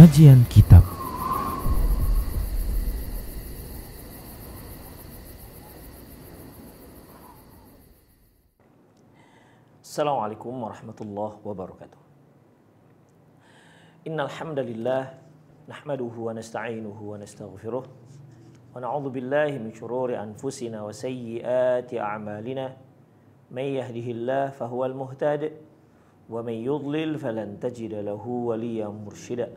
Kajian Kitab. Assalamualaikum warahmatullahi wabarakatuh. Innal hamdalillah nahmaduhu wa nasta'inuhu wa nastaghfiruh wa na'udzu billahi min shururi anfusina wa sayyiati a'malina. May yahdihillahu fahuwal muhtadi wa may yudlil falan tajida lahu waliyyan mursyida.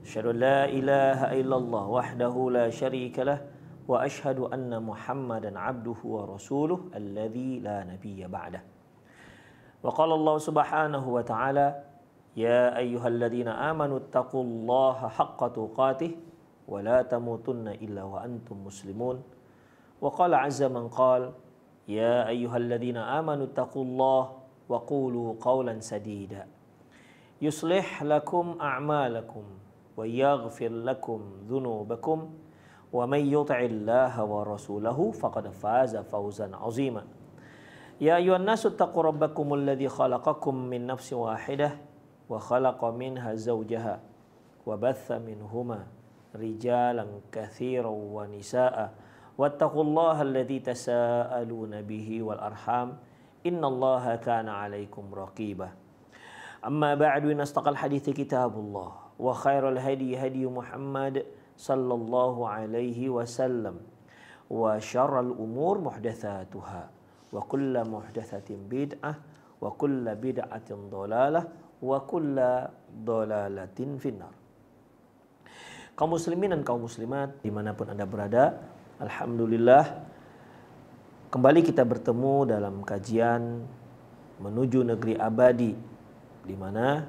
Asyhadu an la ilaha illallah wahdahu la syarika lah wa asyhadu anna Muhammadan abduhu wa rasuluh alladzi la nabiyya ba'dah. Wa qala Allah subhanahu wa ta'ala ya ayyuhalladzina amanu taqullaha haqqa tuqatih wa la tamutunna illa wa antum muslimun. Wa qala azza man qala ya ayyuhalladzina amanu taqullaha wa qulu qawlan sadida yuslih lakum a'malakum wa yaghfir lakum dhunubakum wa may yuti'illaha wa rasulahu faqad faza fawzan 'azima. Ya ayyuhan nasu taqu rabbakumul ladzi khalaqakum min nafsin wahidah wa khalaqa minha zawjaha wa batha minhuma rijalan katsiran wa nisaa'a wattaqullaha alladzi tasaaluna bihi wal arham innallaha kana 'alaikum raqibah. Amma ba'du, astaqal hadithi kitabullah wa khairul hadi hadi Muhammad sallallahu alaihi wasallam wa syarrul umur muhdatsatuha wa kullu muhdatsatin bid'ah wa kullu bid'atin dhalalah wa kullu dhalalatin finnar. Kaum muslimin dan kaum muslimat dimanapun Anda berada, alhamdulillah kembali kita bertemu dalam kajian menuju negeri abadi, di mana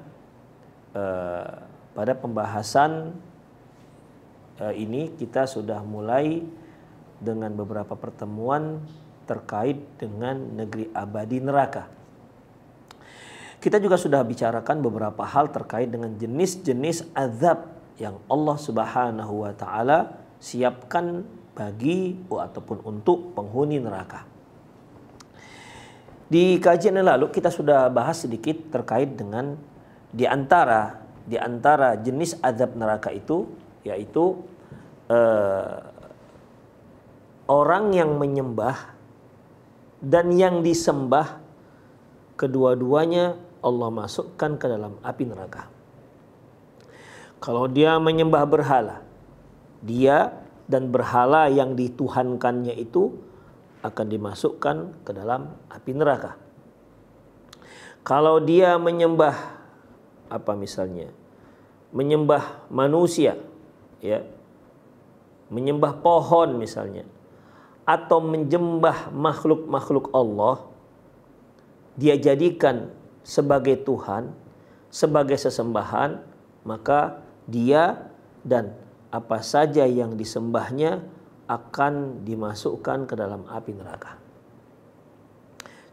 pada pembahasan ini kita sudah mulai dengan beberapa pertemuan terkait dengan negeri abadi neraka. Kita juga sudah bicarakan beberapa hal terkait dengan jenis-jenis azab yang Allah Subhanahu wa taala siapkan bagi ataupun untuk penghuni neraka. Di kajian yang lalu kita sudah bahas sedikit terkait dengan di antara jenis azab neraka itu, yaitu orang yang menyembah dan yang disembah, kedua-duanya Allah masukkan ke dalam api neraka. Kalau dia menyembah berhala, dia dan berhala yang dituhankannya itu akan dimasukkan ke dalam api neraka. Kalau dia menyembah misalnya menyembah manusia, ya, menyembah pohon misalnya, atau menyembah makhluk-makhluk Allah, dia jadikan sebagai Tuhan, sebagai sesembahan, maka dia dan apa saja yang disembahnya akan dimasukkan ke dalam api neraka.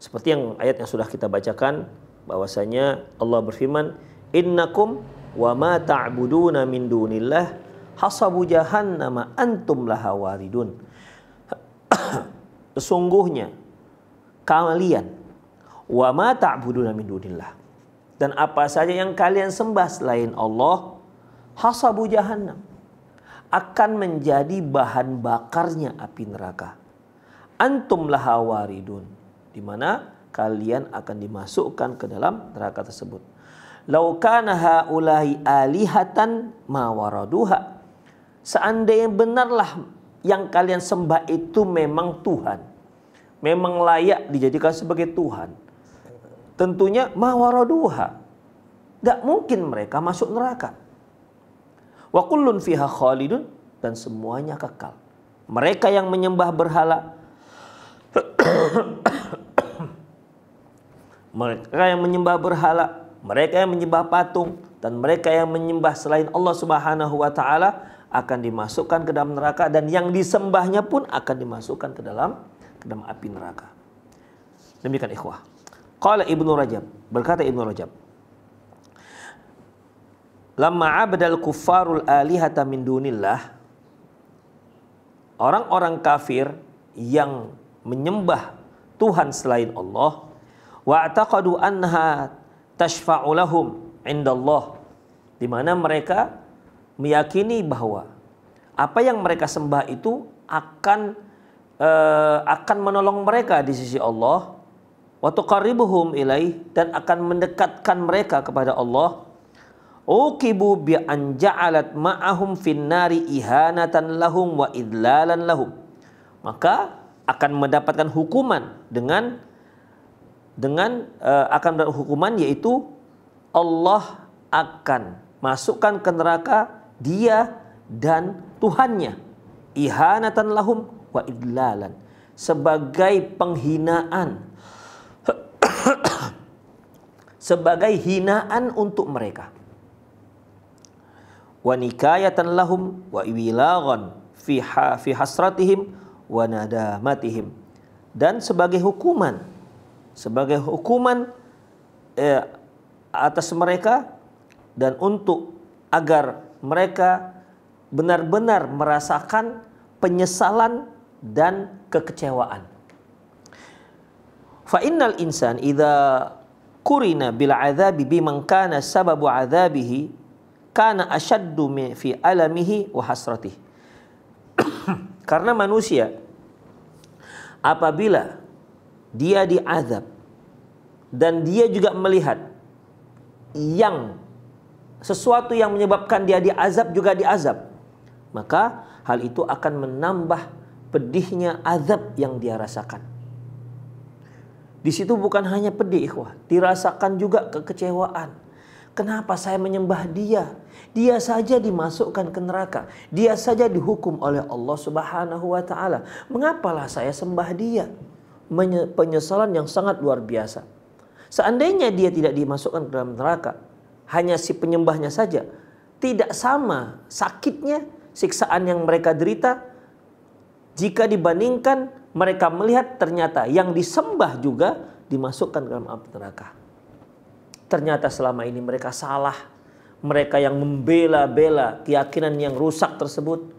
Seperti yang ayat yang sudah kita bacakan, bahwasanya Allah berfirman, innakum wa ma ta'buduna min dunillah hasabu jahannama antum laha waridun. Sesungguhnya kalian wa ma ta'buduna min dunillah, dan apa saja yang kalian sembah selain Allah, hasabu jahannam, akan menjadi bahan bakarnya api neraka. Antum laha waridun, di mana kalian akan dimasukkan ke dalam neraka tersebut. Lau kana haula'i alihatan ma waraduha, seandainya benarlah yang kalian sembah itu memang Tuhan, memang layak dijadikan sebagai Tuhan, tentunya ma waraduha, tidak mungkin mereka masuk neraka. Wa kullun fiha khalidun, dan semuanya kekal. Mereka yang menyembah berhala, mereka yang menyembah patung, dan mereka yang menyembah selain Allah Subhanahu wa taala akan dimasukkan ke dalam neraka, dan yang disembahnya pun akan dimasukkan ke dalam api neraka. Demikian ikhwah. Qala Ibnu Rajab, berkata Ibnu Rajab, lamma abdal kuffarul alihata min dunillah, orang-orang kafir yang menyembah Tuhan selain Allah, wa ataqadu anha tashfa'u lahum indallah, di mana mereka meyakini bahwa apa yang mereka sembah itu akan menolong mereka di sisi Allah, wa tuqarribuhum ilaih, dan akan mendekatkan mereka kepada Allah. Uqibu bi an ja'alat ma'ahum finnari ihanatan lahum wa idlalan lahum. Maka akan mendapatkan hukuman dengan hukuman, yaitu Allah akan masukkan ke neraka dia dan Tuhannya, ihanatan lahum wa idlalan, sebagai penghinaan sebagai hinaan untuk mereka, wa nikayatan lahum wa iwilagan fi hasratihim wa nadamatihim, dan sebagai hukuman atas mereka, dan untuk agar mereka benar-benar merasakan penyesalan dan kekecewaan. Fa innal insan idza qurina bil adzabi biman kana sababu adzabihi kana ashaddu fi alamihi wa hasratihi. Karena manusia apabila dia diazab dan dia juga melihat sesuatu yang menyebabkan dia diazab juga diazab, maka hal itu akan menambah pedihnya azab yang dia rasakan. Di situ bukan hanya pedih, ikhwah, dirasakan juga kekecewaan. Kenapa saya menyembah dia? Dia saja dimasukkan ke neraka. Dia saja dihukum oleh Allah Subhanahu wa taala. Mengapalah saya sembah dia? Penyesalan yang sangat luar biasa. Seandainya dia tidak dimasukkan ke dalam neraka, hanya si penyembahnya saja, tidak sama sakitnya siksaan yang mereka derita jika dibandingkan mereka melihat ternyata yang disembah juga dimasukkan ke dalam api neraka. Ternyata selama ini mereka salah. Mereka yang membela-bela keyakinan yang rusak tersebut.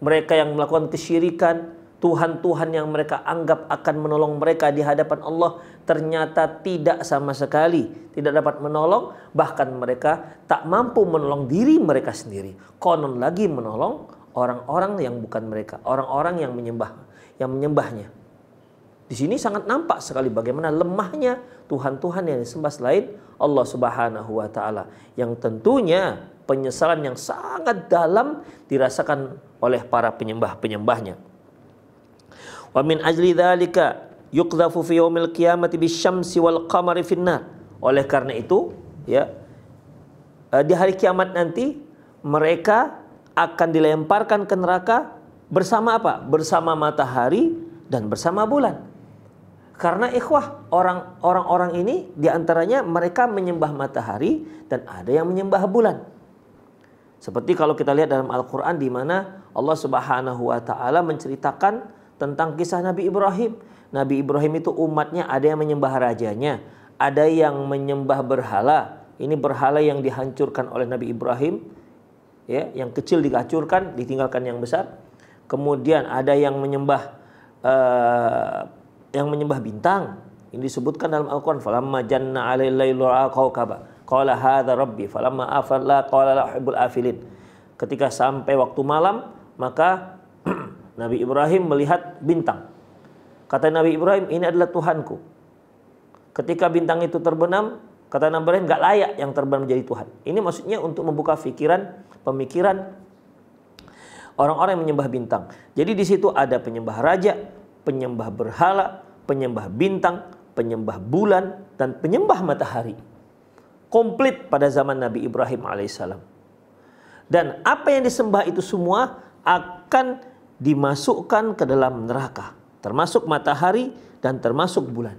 Mereka yang melakukan kesyirikan. Tuhan-Tuhan yang mereka anggap akan menolong mereka di hadapan Allah, ternyata tidak sama sekali. Tidak dapat menolong. Bahkan mereka tak mampu menolong diri mereka sendiri. Konon lagi menolong orang-orang yang bukan mereka. Orang-orang yang menyembahnya. Di sini sangat nampak sekali bagaimana lemahnya Tuhan-Tuhan yang disembah selain Allah Subhanahu wa taala, yang tentunya penyesalan yang sangat dalam dirasakan oleh para penyembah-penyembahnya. Wa min ajli dzalika yuqdhafu fi yaumil qiyamati bisyamsi wal qamari finnar. Oleh karena itu, ya, di hari kiamat nanti mereka akan dilemparkan ke neraka bersama apa? Bersama matahari dan bersama bulan. Karena ikhwah, orang-orang ini diantaranya mereka menyembah matahari dan ada yang menyembah bulan. Seperti kalau kita lihat dalam Al-Quran, di mana Allah Subhanahu wa taala menceritakan tentang kisah Nabi Ibrahim. Nabi Ibrahim itu umatnya ada yang menyembah rajanya, ada yang menyembah berhala. Ini berhala yang dihancurkan oleh Nabi Ibrahim, ya, yang kecil dihancurkan, ditinggalkan yang besar. Kemudian ada yang menyembah bintang. Ini disebutkan dalam Al-Quran, falamma janna 'alail lailu ra'a kawkaba qala hadza rabbi falamma afalla qala la uhibbul afilin. Ketika sampai waktu malam, maka Nabi Ibrahim melihat bintang. Kata Nabi Ibrahim, ini adalah Tuhanku. Ketika bintang itu terbenam, kata Nabi Ibrahim, gak layak yang terbenam menjadi Tuhan. Ini maksudnya untuk membuka pemikiran orang-orang yang menyembah bintang. Jadi di situ ada penyembah raja, penyembah berhala, penyembah bintang, penyembah bulan, dan penyembah matahari. Komplit pada zaman Nabi Ibrahim alaihissalam. Dan apa yang disembah itu semua akan dimasukkan ke dalam neraka, termasuk matahari dan termasuk bulan.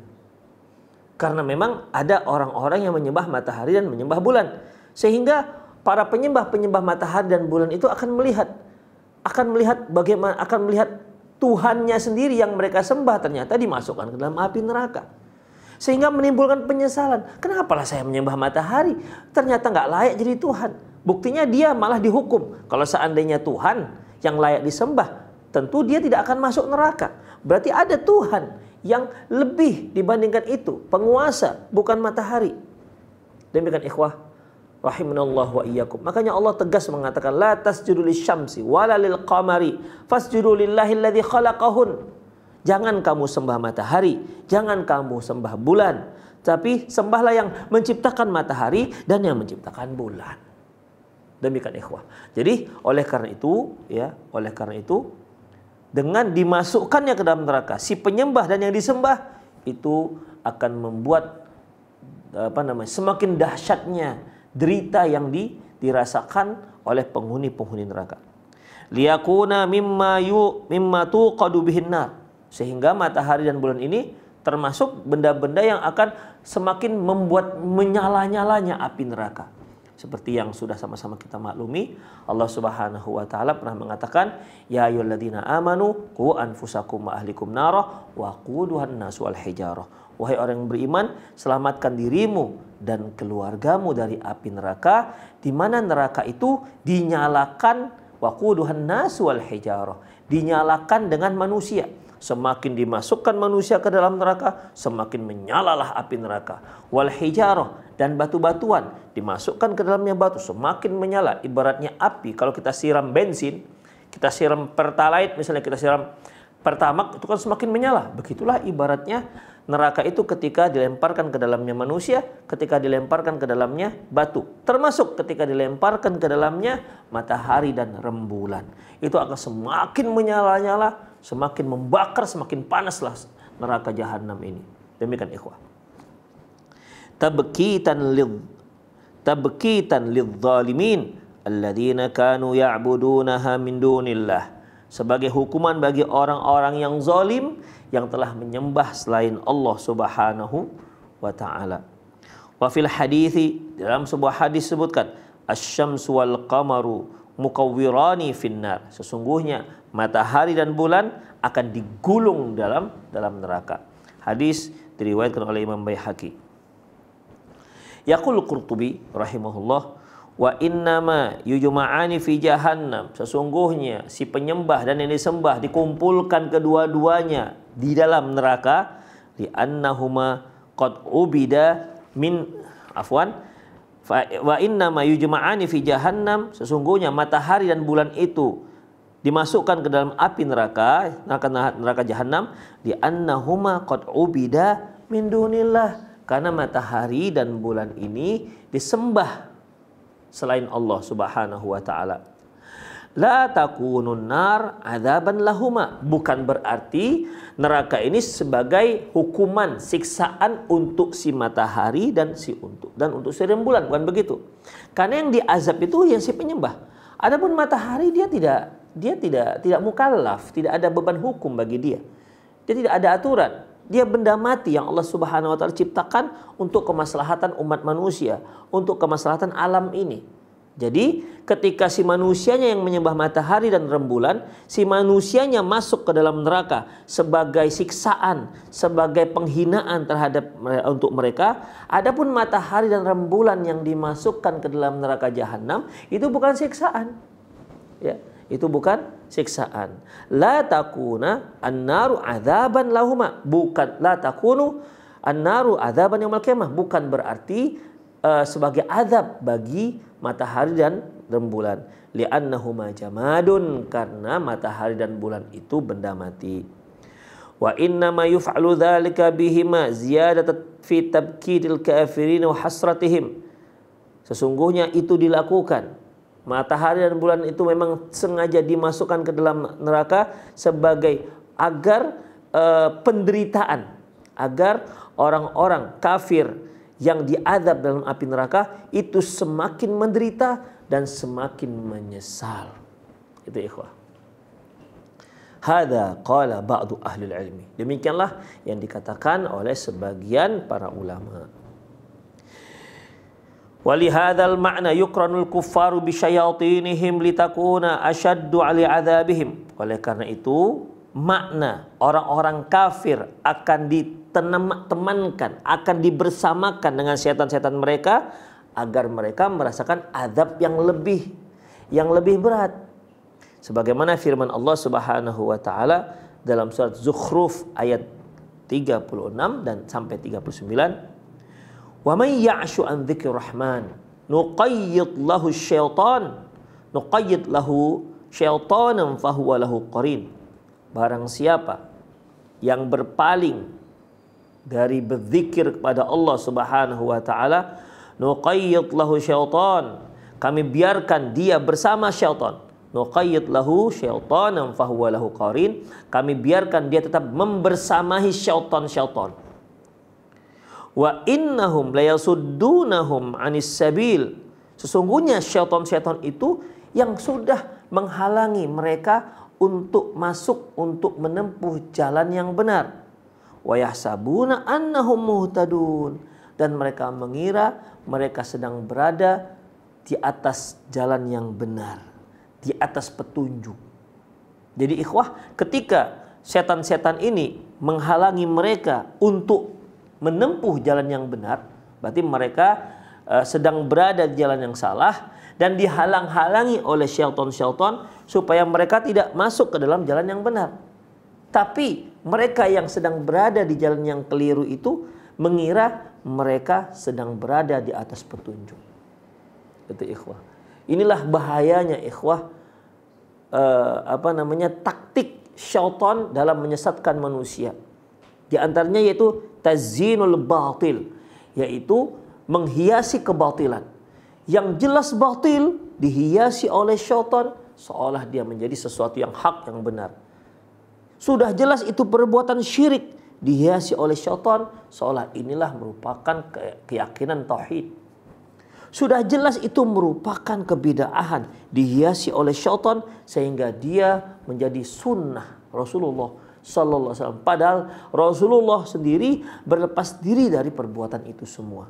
Karena memang ada orang-orang yang menyembah matahari dan menyembah bulan, sehingga para penyembah matahari dan bulan itu akan melihat Tuhannya sendiri yang mereka sembah ternyata dimasukkan ke dalam api neraka, sehingga menimbulkan penyesalan. Kenapalah saya menyembah matahari, ternyata nggak layak jadi Tuhan. Buktinya dia malah dihukum. Kalau seandainya Tuhan yang layak disembah, tentu dia tidak akan masuk neraka. Berarti ada Tuhan yang lebih dibandingkan itu, penguasa, bukan matahari. Demikian ikhwah, rahimanallah wa iyyakum. Makanya Allah tegas mengatakan la tasjudu lisyamsi wala lil qamari fasjudu lillahi alladzi khalaqahun. Jangan kamu sembah matahari, jangan kamu sembah bulan, tapi sembahlah yang menciptakan matahari dan yang menciptakan bulan. Demikian ikhwah. Jadi oleh karena itu dengan dimasukkannya ke dalam neraka si penyembah dan yang disembah itu akan membuat semakin dahsyatnya derita yang dirasakan oleh penghuni-penghuni neraka. Liyakuna mimma tuqadu bihin nar. Sehingga matahari dan bulan ini termasuk benda-benda yang akan semakin membuat menyala-nyalanya api neraka. Seperti yang sudah sama-sama kita maklumi, Allah Subhanahu wa taala pernah mengatakan, "Ya ayyuhalladzina amanu qu anfusakum wa ahlikum nara wa quduhan nas wal hijarah." Wahai orang yang beriman, selamatkan dirimu dan keluargamu dari api neraka, di mana neraka itu dinyalakan waquduhan nas wal hijarah, dinyalakan dengan manusia. Semakin dimasukkan manusia ke dalam neraka, semakin menyalalah api neraka. Wal hijarah, dan batu-batuan dimasukkan ke dalamnya batu, semakin menyala. Ibaratnya api, kalau kita siram bensin, kita siram pertalite, misalnya kita siram pertamax, itu kan semakin menyala. Begitulah ibaratnya neraka itu ketika dilemparkan ke dalamnya manusia, ketika dilemparkan ke dalamnya batu, termasuk ketika dilemparkan ke dalamnya matahari dan rembulan. Itu akan semakin menyala-nyala, semakin membakar, semakin panaslah neraka jahanam ini. Demikian ikhwah. Tabkitan lidh-dhalimin alladzina kanu ya'budunaha min dunillah. Sebagai hukuman bagi orang-orang yang zalim yang telah menyembah selain Allah Subhanahu wa taala. Wa fil hadithi, dalam sebuah hadis sebutkan, asy-syamsu wal qamaru mukawwirani finnar. Sesungguhnya matahari dan bulan akan digulung dalam neraka. Hadis diriwayatkan oleh Imam Baihaqi. Yaqul Qurtubi rahimahullah, wa innama yujma'ani fi jahannam. Sesungguhnya si penyembah dan yang disembah dikumpulkan kedua-duanya di dalam neraka, li annahuma qad ubida min wa innama yujma'ani fi jahannam. Sesungguhnya matahari dan bulan itu dimasukkan ke dalam api neraka jahanam, di annahuma qad ubida min dunillah, karena matahari dan bulan ini disembah selain Allah Subhanahu wa taala. La takunun nar adzaban lahuma, bukan berarti neraka ini sebagai hukuman siksaan untuk si matahari dan untuk si rembulan, bukan begitu. Karena yang diazab itu yang si penyembah. Adapun matahari dia tidak mukallaf, tidak ada beban hukum bagi dia. Dia tidak ada aturan. Dia benda mati yang Allah Subhanahu wa taala ciptakan untuk kemaslahatan umat manusia, untuk kemaslahatan alam ini. Jadi ketika si manusianya yang menyembah matahari dan rembulan, si manusianya masuk ke dalam neraka sebagai siksaan, sebagai penghinaan untuk mereka. Adapun matahari dan rembulan yang dimasukkan ke dalam neraka jahanam itu bukan siksaan. Ya, itu bukan siksaan. La takuna an-naru adzaban lahuma, bukan la takunu an-naru adzaban yaumil qiyamah, bukan berarti sebagai azab bagi matahari dan rembulan. Li'annahuma jamadun, karena matahari dan bulan itu benda mati. Wa inna ma yuf'alu dzalika bihima ziyadatan fi tabkidil kafirin wa hasratihim. Sesungguhnya itu dilakukan, matahari dan bulan itu memang sengaja dimasukkan ke dalam neraka sebagai agar penderitaan, agar orang-orang kafir yang diazab dalam api neraka itu semakin menderita dan semakin menyesal. Itu ikhwah. Hadza qala ba'du ahli ilmi. Demikianlah yang dikatakan oleh sebagian para ulama. Walihadzal ma'na yukranul kuffaru bisyayatinihim litakuna asyaddu 'ali 'adzabihim. Oleh karena itu, makna orang-orang kafir akan ditemankan, akan dibersamakan dengan setan-setan mereka agar mereka merasakan azab yang lebih berat. Sebagaimana firman Allah Subhanahu wa taala dalam surat Zukhruf ayat 36 dan sampai 39. Wa may ya'shu an dzikrir rahman nuqayyid lahu syaitan, nuqayyid lahu syaitanan fahuwa lahu qarin. Barang siapa yang berpaling dari berzikir kepada Allah Subhanahu wa taala, nuqayyid lahu syaitan, kami biarkan dia bersama syaitan. Nuqayyid lahu syaitanan fahuwa lahu qarin, kami biarkan dia tetap membersamahi syaitan-syaitan. Wa innahum layasuddunahum 'anis sabil, sesungguhnya syaitan-syaitan itu yang sudah menghalangi mereka untuk masuk, untuk menempuh jalan yang benar. Wa yahsabuna annahum muhtadun, dan mereka mengira mereka sedang berada di atas jalan yang benar, di atas petunjuk. Jadi ikhwah, ketika setan-setan ini menghalangi mereka untuk menempuh jalan yang benar, berarti mereka sedang berada di jalan yang salah dan dihalang-halangi oleh syaitan-syaitan supaya mereka tidak masuk ke dalam jalan yang benar. Tapi mereka yang sedang berada di jalan yang keliru itu mengira mereka sedang berada di atas petunjuk. Itu ikhwah. Inilah bahayanya ikhwah, taktik syaitan dalam menyesatkan manusia. Di antaranya yaitu tazyinul batil, yaitu menghiasi kebatilan. Yang jelas batil dihiasi oleh syaitan seolah dia menjadi sesuatu yang hak, yang benar. Sudah jelas itu perbuatan syirik, dihiasi oleh syaitan seolah inilah merupakan keyakinan tauhid. Sudah jelas itu merupakan kebid'ahan, dihiasi oleh syaitan sehingga dia menjadi sunnah Rasulullah sallallahu alaihi wasallam. Padahal Rasulullah sendiri berlepas diri dari perbuatan itu semua.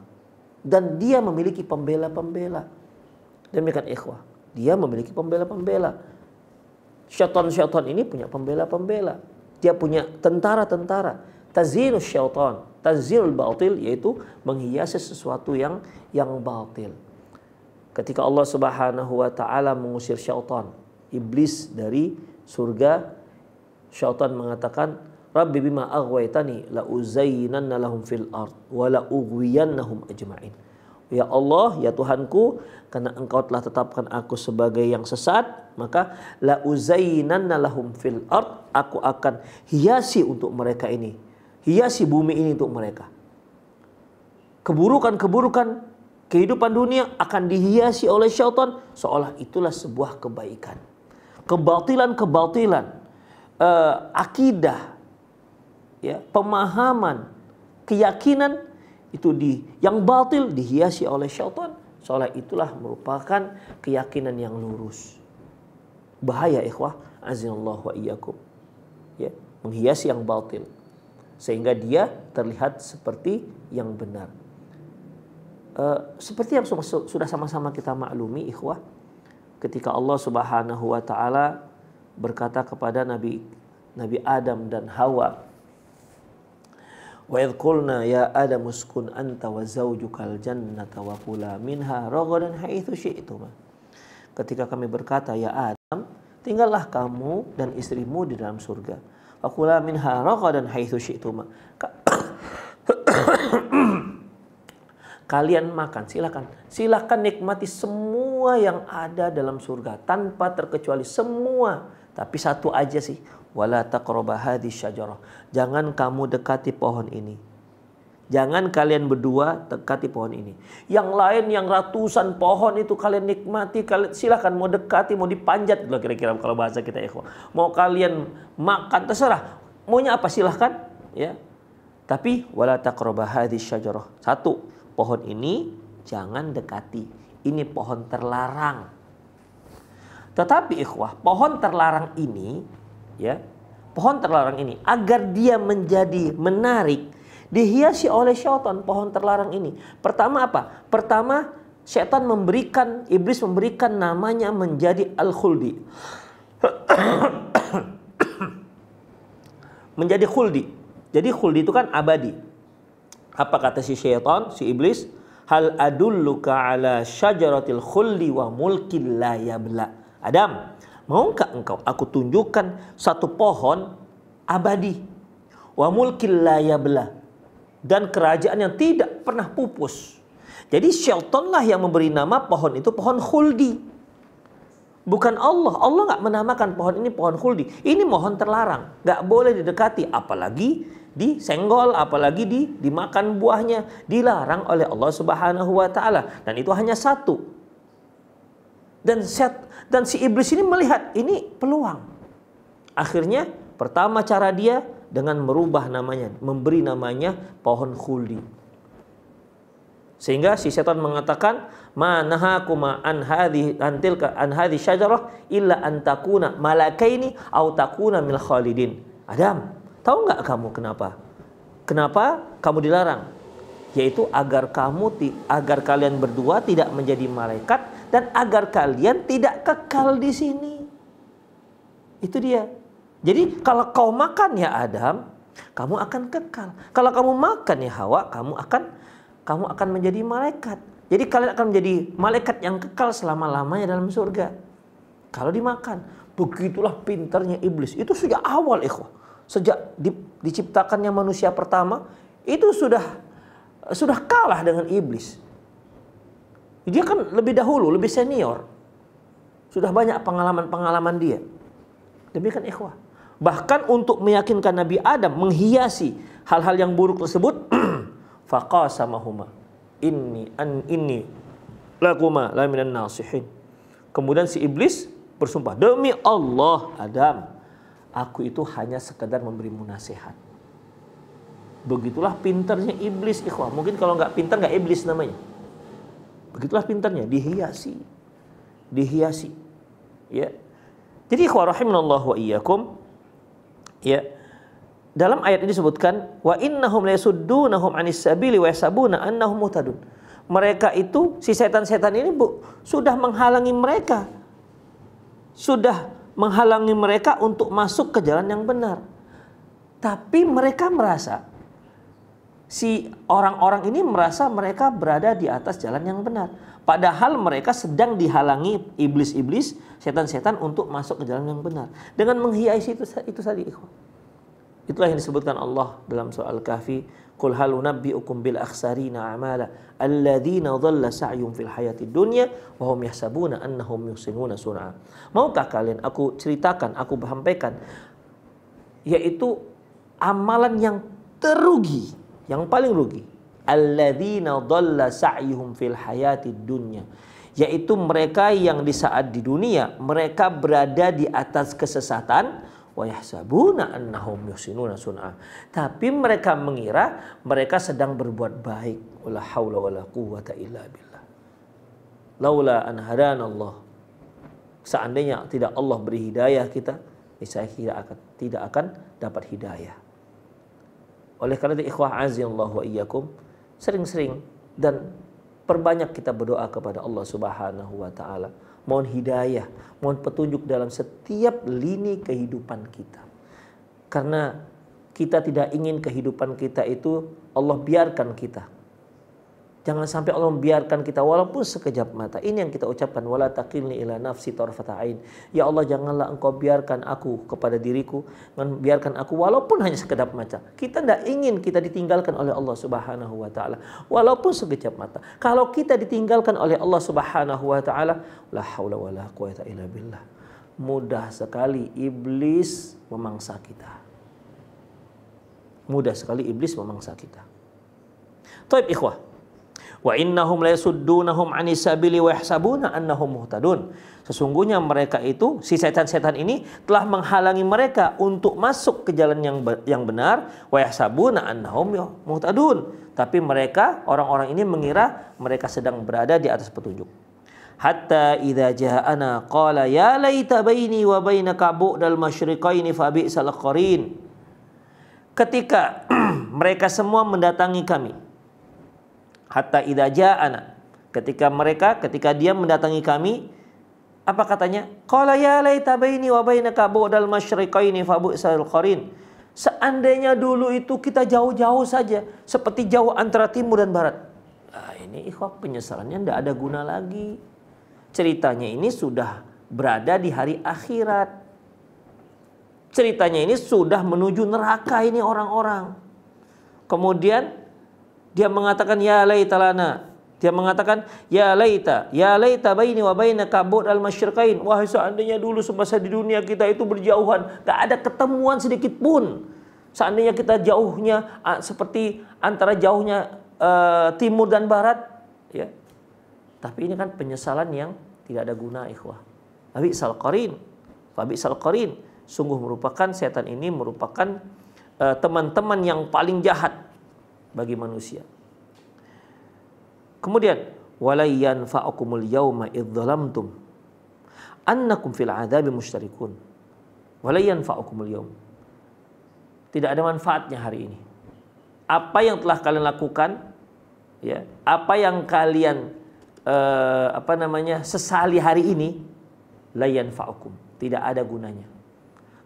Dan dia memiliki pembela-pembela. Demikian ikhwah, dia memiliki pembela-pembela. Syaitan-syaitan ini punya pembela-pembela. Dia punya tentara-tentara. Tazyinus syaitan, tazyinul batil, yaitu menghiasi sesuatu yang batil. Ketika Allah Subhanahu wa taala mengusir syaitan, iblis dari surga, syaitan mengatakan, Rabbi bima aghwaytani la uzayyinanna lahum fil ard wa la ughwiyannahum ajma'in. Ya Allah, ya Tuhanku, karena Engkau telah tetapkan aku sebagai yang sesat, maka la uzayyinanna lahum fil ard, aku akan hiasi untuk mereka ini, hiasi bumi ini untuk mereka. Keburukan-keburukan kehidupan dunia akan dihiasi oleh syaitan seolah itulah sebuah kebaikan. Kebatilan-kebatilan, akidah, ya, pemahaman, keyakinan itu yang batil dihiasi oleh syaitan seolah itulah merupakan keyakinan yang lurus. Bahaya ikhwah, azinallahu wa iyyakum. Ya, menghiasi yang batil sehingga dia terlihat seperti yang benar. Seperti yang sudah sama-sama kita maklumi ikhwah, ketika Allah Subhanahu wa taala berkata kepada Nabi Adam dan Hawa, wa idh qulna ya Adam uskun anta wa zawjukal jannata wa kula minha ragadan haitsu syi'tuma. Ketika kami berkata, ya Adam, tinggallah kamu dan istrimu di dalam surga. Wa kula minha ragadan haitsu syi'tuma. Kalian makan, silakan nikmati semua yang ada dalam surga tanpa terkecuali semua. Tapi satu aja sih, wala taqraba hadhihi syajarah. Jangan kamu dekati pohon ini. Jangan kalian berdua dekati pohon ini. Yang lain yang ratusan pohon itu kalian nikmati, kalian silakan mau dekati, mau dipanjat loh kira-kira kalau bahasa kita ikhwah. Mau kalian makan terserah. Maunya apa silahkan, ya. Tapi wala taqraba hadhihi syajarah. Satu, pohon ini jangan dekati. Ini pohon terlarang. Tetapi ikhwah, pohon terlarang ini, ya, pohon terlarang ini agar dia menjadi menarik, dihiasi oleh syaitan pohon terlarang ini. Pertama apa? Pertama, syaitan iblis memberikan namanya menjadi al-khuldi. Menjadi khuldi. Jadi khuldi itu kan abadi. Apa kata si syaitan, si iblis? Hal adulluka ala syajaratil khuldi wa mulkin la yabla. Adam, maukah engkau aku tunjukkan satu pohon abadi, wa mulkin la yabla, dan kerajaan yang tidak pernah pupus. Jadi syaitanlah yang memberi nama pohon itu pohon khuldi. Bukan Allah. Allah nggak menamakan pohon ini pohon khuldi. Ini pohon terlarang. Nggak boleh didekati. Apalagi disenggol, apalagi dimakan buahnya. Dilarang oleh Allah Subhanahu wa ta'ala. Dan itu hanya satu. Dan si iblis ini melihat ini peluang. Akhirnya pertama cara dia dengan merubah namanya. Memberi namanya pohon khuldi. Sehingga si setan mengatakan, "Ma nahakuma an hadhi syajarah illa an takuna malakaini au takuna minal khalidin." Adam, tahu nggak kamu kenapa? Kenapa kamu dilarang? Yaitu agar kalian berdua tidak menjadi malaikat dan agar kalian tidak kekal di sini. Itu dia. Jadi kalau kau makan ya Adam, kamu akan kekal. Kalau kamu makan ya Hawa, kamu akan menjadi malaikat. Jadi kalian akan menjadi malaikat yang kekal selama-lamanya dalam surga. Kalau dimakan. Begitulah pintarnya iblis. Itu sejak awal ikhwah. Sejak diciptakannya manusia pertama, itu sudah kalah dengan iblis. Dia kan lebih dahulu, lebih senior. Sudah banyak pengalaman-pengalaman dia. Demikian ikhwah. Bahkan untuk meyakinkan Nabi Adam menghiasi hal-hal yang buruk tersebut, faqasamahuma inni lakuma la minan nasihin. Kemudian si iblis bersumpah, demi Allah Adam, aku itu hanya sekedar memberimu nasihat. Begitulah pintarnya iblis ikhwah. Mungkin kalau nggak pintar nggak iblis namanya. Begitulah pintarnya, dihiasi. Ya. Jadi ikhwah rahimanallahu wa iyyakum, ya. Dalam ayat ini disebutkan wa innahum la yasuddunahum 'anis sabili wa yasabuna annahum muhtadun. Mereka itu si setan-setan ini sudah menghalangi mereka. Sudah menghalangi mereka untuk masuk ke jalan yang benar. Tapi mereka merasa si orang-orang ini merasa mereka berada di atas jalan yang benar. Padahal mereka sedang dihalangi iblis-iblis, setan-setan untuk masuk ke jalan yang benar. Dengan menghiasi itu tadi ikhwan. Itulah yang disebutkan Allah dalam surah Al-Kahfi, "Qul hal unabbi'ukum bil akhsarina a'mala alladzina dhalla sa'yuhum fil hayatid dunya wa hum yahsabuna annahum yuhsinuna sun'a." Maukah kalian aku ceritakan, aku sampaikan, yaitu amalan yang terugi, yang paling rugi, alladzina dhalla sa'yuhum fil hayatid dunya, yaitu mereka yang di saat di dunia mereka berada di atas kesesatan, wa yahsabuna annahum yuhsinuna sun'a, tapi mereka mengira mereka sedang berbuat baik. Wala haula wala quwwata illa billah. Laula an hadanallah. Seandainya tidak Allah beri hidayah kita, saya tidak akan dapat hidayah. Oleh karena itu ikhwah azallahu wa iyyakum, sering-sering dan perbanyak kita berdoa kepada Allah Subhanahu wa taala. Mohon hidayah, mohon petunjuk dalam setiap lini kehidupan kita. Karena kita tidak ingin kehidupan kita itu Allah biarkan kita. Jangan sampai Allah membiarkan kita walaupun sekejap mata. Ini yang kita ucapkan, wala taqilni ila nafsi tarfata ain. Ya Allah, janganlah engkau biarkan aku kepada diriku, biarkan aku walaupun hanya sekejap mata. Kita tidak ingin kita ditinggalkan oleh Allah Subhanahu wa taala walaupun sekejap mata. Kalau kita ditinggalkan oleh Allah Subhanahu wa taala, la haula wala quwwata illa billah. Mudah sekali iblis memangsa kita. Mudah sekali iblis memangsa kita. Taib ikhwah. Wa innahum la yasuddunahum 'anis sabili wa yahsabuna annahum muhtadun. Sesungguhnya mereka itu, si setan-setan ini telah menghalangi mereka untuk masuk ke jalan yang benar, wa yahsabuna annahum muhtadun. Tapi mereka, orang-orang ini mengira mereka sedang berada di atas petunjuk. Hatta idza ja'ana qala ya laita baini wa bainaka bu'dal masyriqaini fa bi'sal qarin. Ketika mereka semua mendatangi kami, hatta idza ja'ana, ketika dia mendatangi kami, apa katanya? Qala ya laita baini wa bainaka bu'dal masyriqaini fa bi'sal qarin. Seandainya dulu itu kita jauh-jauh saja, seperti jauh antara timur dan barat. Nah, ini ikhwah, penyesalannya tidak ada guna lagi. Ceritanya ini sudah berada di hari akhirat. Ceritanya ini sudah menuju neraka ini orang-orang. Kemudian dia mengatakan ya laitalana, Dia mengatakan, ya laita baini wa bainaka bu'dal masyriqain. Wahai seandainya dulu semasa di dunia kita itu berjauhan, gak ada ketemuan sedikit pun. Seandainya kita jauhnya seperti antara jauhnya timur dan barat, ya. Tapi ini kan penyesalan yang tidak ada guna, ikhwah. Fabisal qarin. Sungguh merupakan setan ini merupakan teman-teman yang paling jahat bagi manusia. Kemudian wala yanfa'ukumul yauma idz zalamtum annakum fil 'adzabi musytarikun. Wala yanfa'ukumul yaum. Tidak ada manfaatnya hari ini. Apa yang telah kalian lakukan, ya, apa yang kalian sesali hari ini, la yanfa'ukum, tidak ada gunanya.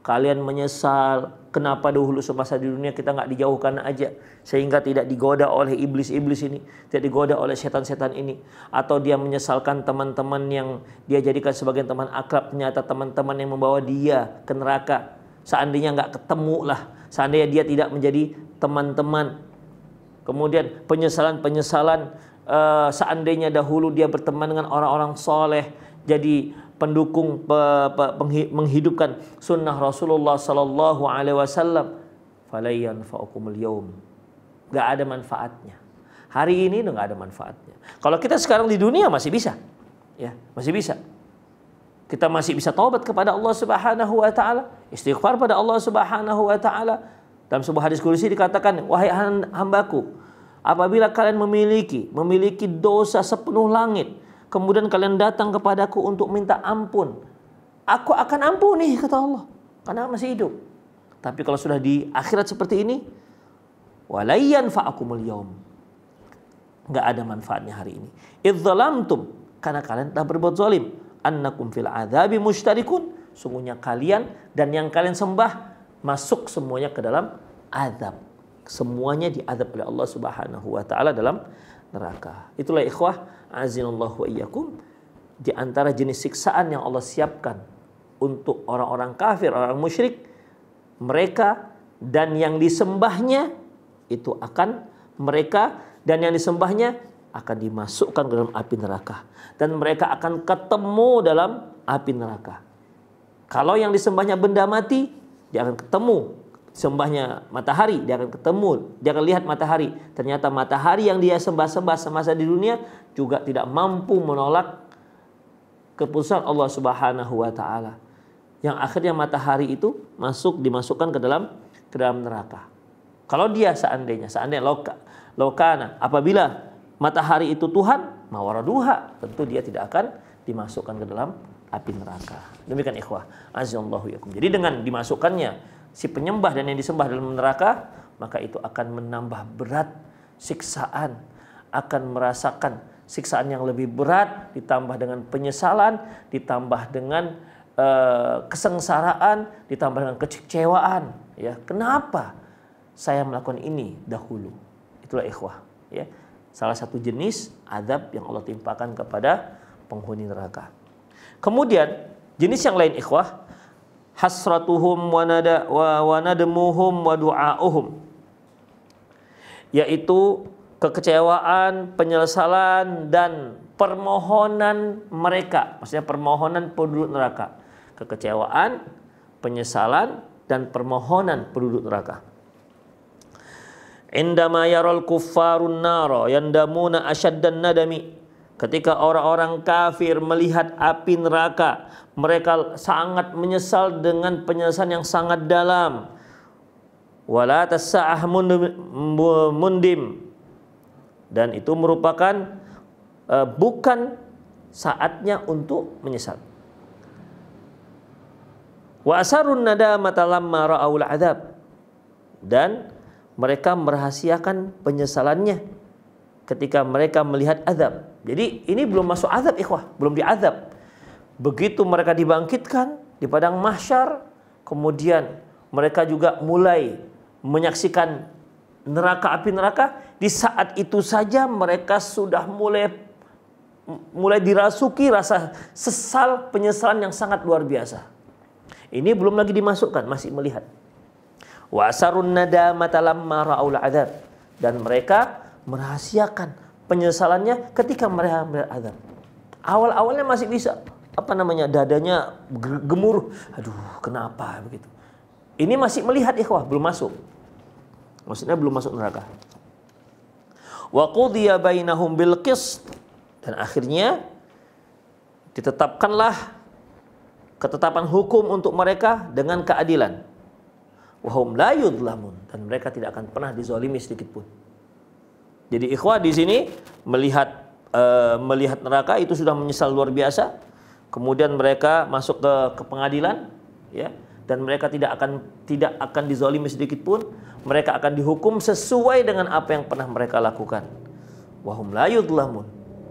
Kalian menyesal kenapa dahulu semasa di dunia kita nggak dijauhkan aja, sehingga tidak digoda oleh iblis-iblis ini, tidak digoda oleh setan-setan ini. Atau dia menyesalkan teman-teman yang dia jadikan sebagai teman akrab, ternyata teman-teman yang membawa dia ke neraka. Seandainya nggak ketemu lah, seandainya dia tidak menjadi teman-teman. Kemudian penyesalan-penyesalan, seandainya dahulu dia berteman dengan orang-orang soleh, jadi pendukung menghidupkan sunnah Rasulullah sallallahu alaihi wasallam, falayan fa'ukumul yaum. Gak ada manfaatnya. Hari ini nggak ada manfaatnya. Kalau kita sekarang di dunia masih bisa, ya, masih bisa. Kita masih bisa taubat kepada Allah Subhanahu wa taala, istighfar pada Allah Subhanahu wa taala. Dalam sebuah hadis qudsi dikatakan, wahai hambaku, apabila kalian memiliki dosa sepenuh langit, kemudian kalian datang kepadaku untuk minta ampun, aku akan ampuni, kata Allah, karena masih hidup. Tapi kalau sudah di akhirat seperti ini, walayyan fa'akumul yaum, nggak ada manfaatnya hari ini. Idz zalamtum, karena kalian telah berbuat zalim, annakum fil adzabi musytarikun, sungguhnya kalian dan yang kalian sembah masuk semuanya ke dalam azab. Semuanya diazab oleh Allah Subhanahu wa taala dalam neraka. Itulah ikhwah, azinallahu wa iyyakum, di antara jenis siksaan yang Allah siapkan untuk orang-orang kafir, orang musyrik, mereka dan yang disembahnya itu akan akan dimasukkan ke dalam api neraka, dan mereka akan ketemu dalam api neraka. Kalau yang disembahnya benda mati, dia akan ketemu. Sembahnya matahari, dia akan ketemu, dia akan lihat matahari. Ternyata matahari yang dia sembah-sembah semasa di dunia juga tidak mampu menolak keputusan Allah Subhanahu wa taala. Yang akhirnya matahari itu dimasukkan ke dalam neraka. Kalau dia seandainya lokana, apabila matahari itu Tuhan, mawaraduha, tentu dia tidak akan dimasukkan ke dalam api neraka. Demikian ikhwah, azallahu yakum. Jadi dengan dimasukkannya si penyembah dan yang disembah dalam neraka, maka itu akan menambah berat siksaan, akan merasakan siksaan yang lebih berat, ditambah dengan penyesalan, ditambah dengan kesengsaraan, ditambah dengan kekecewaan. Ya, kenapa saya melakukan ini dahulu? Itulah ikhwah. Ya, salah satu jenis azab yang Allah timpakan kepada penghuni neraka. Kemudian jenis yang lain ikhwah, hasratuhum wa nadmuhum wa du'auhum, yaitu kekecewaan, penyesalan dan permohonan mereka, maksudnya permohonan penduduk neraka. Kekecewaan, penyesalan dan permohonan penduduk neraka. Indama yaral kuffarun nara yandamuna asyaddan nadami, ketika orang-orang kafir melihat api neraka, mereka sangat menyesal dengan penyesalan yang sangat dalam. Wala tasa'ah mundim, dan itu merupakan bukan saatnya untuk menyesal. Wa asarun nadamata lamma ra'aul adzab, dan mereka merahasiakan penyesalannya ketika mereka melihat azab. Jadi ini belum masuk azab ikhwah, belum diazab. Begitu mereka dibangkitkan di padang mahsyar, kemudian mereka juga mulai menyaksikan api neraka. Di saat itu saja mereka sudah mulai dirasuki rasa sesal, penyesalan yang sangat luar biasa. Ini belum lagi dimasukkan, masih melihat. Wa asarun nadamata lamma ra'aul adzab, dan mereka merahasiakan penyesalannya ketika mereka melihat azab. Awal-awalnya masih bisa dadanya gemuruh. Aduh, kenapa begitu? Ini masih melihat ikhwah, belum masuk. Maksudnya belum masuk neraka. Wa qudiya bainahum bil qist, dan akhirnya ditetapkanlah ketetapan hukum untuk mereka dengan keadilan. Wa hum la yudlamun, dan mereka tidak akan pernah dizalimi sedikit pun. Jadi ikhwah di sini melihat neraka itu sudah menyesal luar biasa. Kemudian mereka masuk ke pengadilan, ya, dan mereka tidak akan dizalimi sedikit pun. Mereka akan dihukum sesuai dengan apa yang pernah mereka lakukan. Wa hum la yudlamun,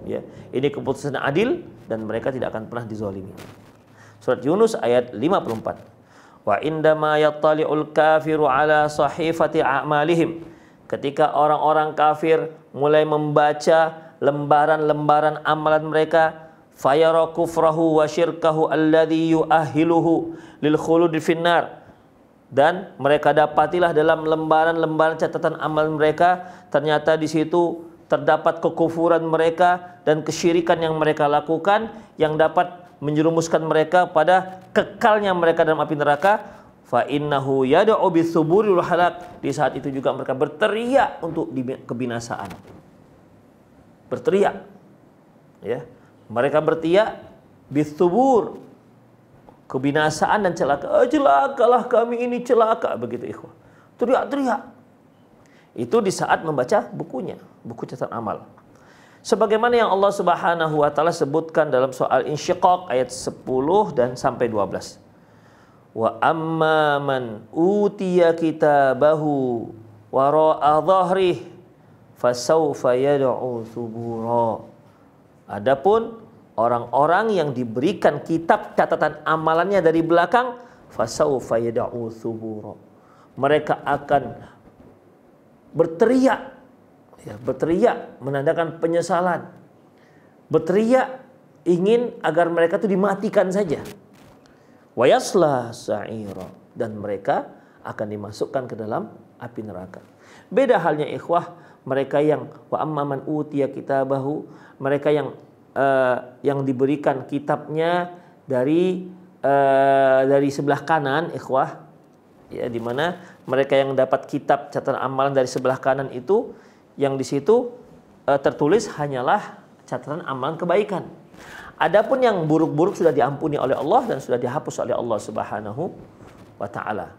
ya. Ini keputusan adil dan mereka tidak akan pernah dizalimi. Surat Yunus ayat 54. Wa indama yattali'ul kafiru ala sahifati a'malihim, ketika orang-orang kafir mulai membaca lembaran-lembaran amalan mereka, fayara kufrahu wa syirkahu alladhi yu'ahiluhu lil khuludi finnar, dan mereka dapatilah dalam lembaran-lembaran catatan amal mereka, ternyata di situ terdapat kekufuran mereka dan kesyirikan yang mereka lakukan yang dapat menjerumuskan mereka pada kekalnya mereka dalam api neraka. Fa innahu yad'u bis-suburi wal halak, di saat itu juga mereka berteriak untuk kebinasaan. Berteriak, ya. Mereka berteriak bis-subur, kebinasaan dan celaka. Celakalah kami ini, celaka, begitu ikhwah. Teriak-teriak. Itu di saat membaca bukunya, buku catatan amal. Sebagaimana yang Allah Subhanahu wa taala sebutkan dalam soal Insyiqaq ayat 10 dan sampai 12. Wa amma man utiya kitabahu wara'a dhahrih fasawfa yad'u thubura. Adapun orang-orang yang diberikan kitab catatan amalannya dari belakang, fasawfa yad'u thubura, mereka akan berteriak, ya, berteriak menandakan penyesalan, berteriak ingin agar mereka itu dimatikan saja. Wa yasla sa'ira, dan mereka akan dimasukkan ke dalam api neraka. Beda halnya ikhwah, mereka yang wa amman utiya kitabahu, mereka yang diberikan kitabnya dari sebelah kanan ikhwah, ya, di mana mereka yang dapat kitab catatan amalan dari sebelah kanan itu, yang di situ tertulis hanyalah catatan amalan kebaikan. Adapun yang buruk-buruk sudah diampuni oleh Allah dan sudah dihapus oleh Allah Subhanahu wa taala.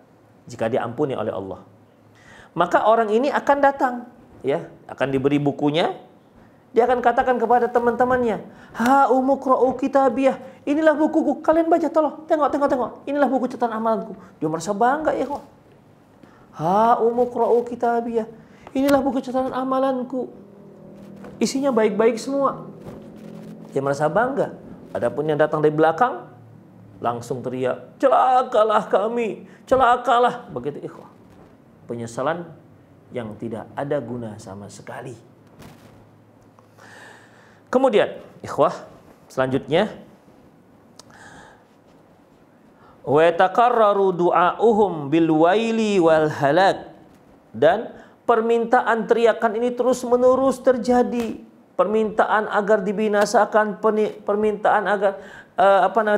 Jika diampuni oleh Allah, maka orang ini akan datang, ya, akan diberi bukunya. Dia akan katakan kepada teman-temannya, "Ha umuqra'u kitabiyah, inilah bukuku, kalian baca, tolong. Tengok. Inilah buku catatan amalanku." Dia merasa bangga, ya kok. "Ha umuqra'u kitabiyah, inilah buku catatan amalanku. Isinya baik-baik semua." Dia merasa bangga. Adapun yang datang dari belakang langsung teriak, "Celakalah kami, celakalah." Begitu ikhwah. Penyesalan yang tidak ada guna sama sekali. Kemudian ikhwah, selanjutnya wa yatakarraru du'auhum bil waili wal halak, dan permintaan teriakan ini terus-menerus terjadi. Permintaan agar dibinasakan, permintaan agar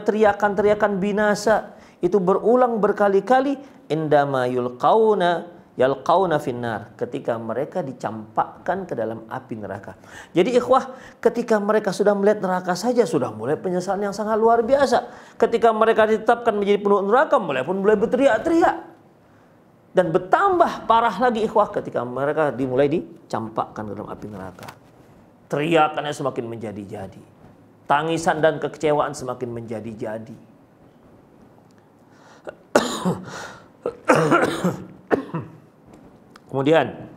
teriakan-teriakan binasa itu berulang berkali-kali. Indama yalqauna finnar, ketika mereka dicampakkan ke dalam api neraka. Jadi ikhwah, ketika mereka sudah melihat neraka saja sudah mulai penyesalan yang sangat luar biasa. Ketika mereka ditetapkan menjadi penduduk neraka, mulai berteriak-teriak. Dan bertambah parah lagi ikhwah ketika mereka dimulai dicampakkan ke dalam api neraka. Teriakannya semakin menjadi-jadi. Tangisan dan kekecewaan semakin menjadi-jadi. Kemudian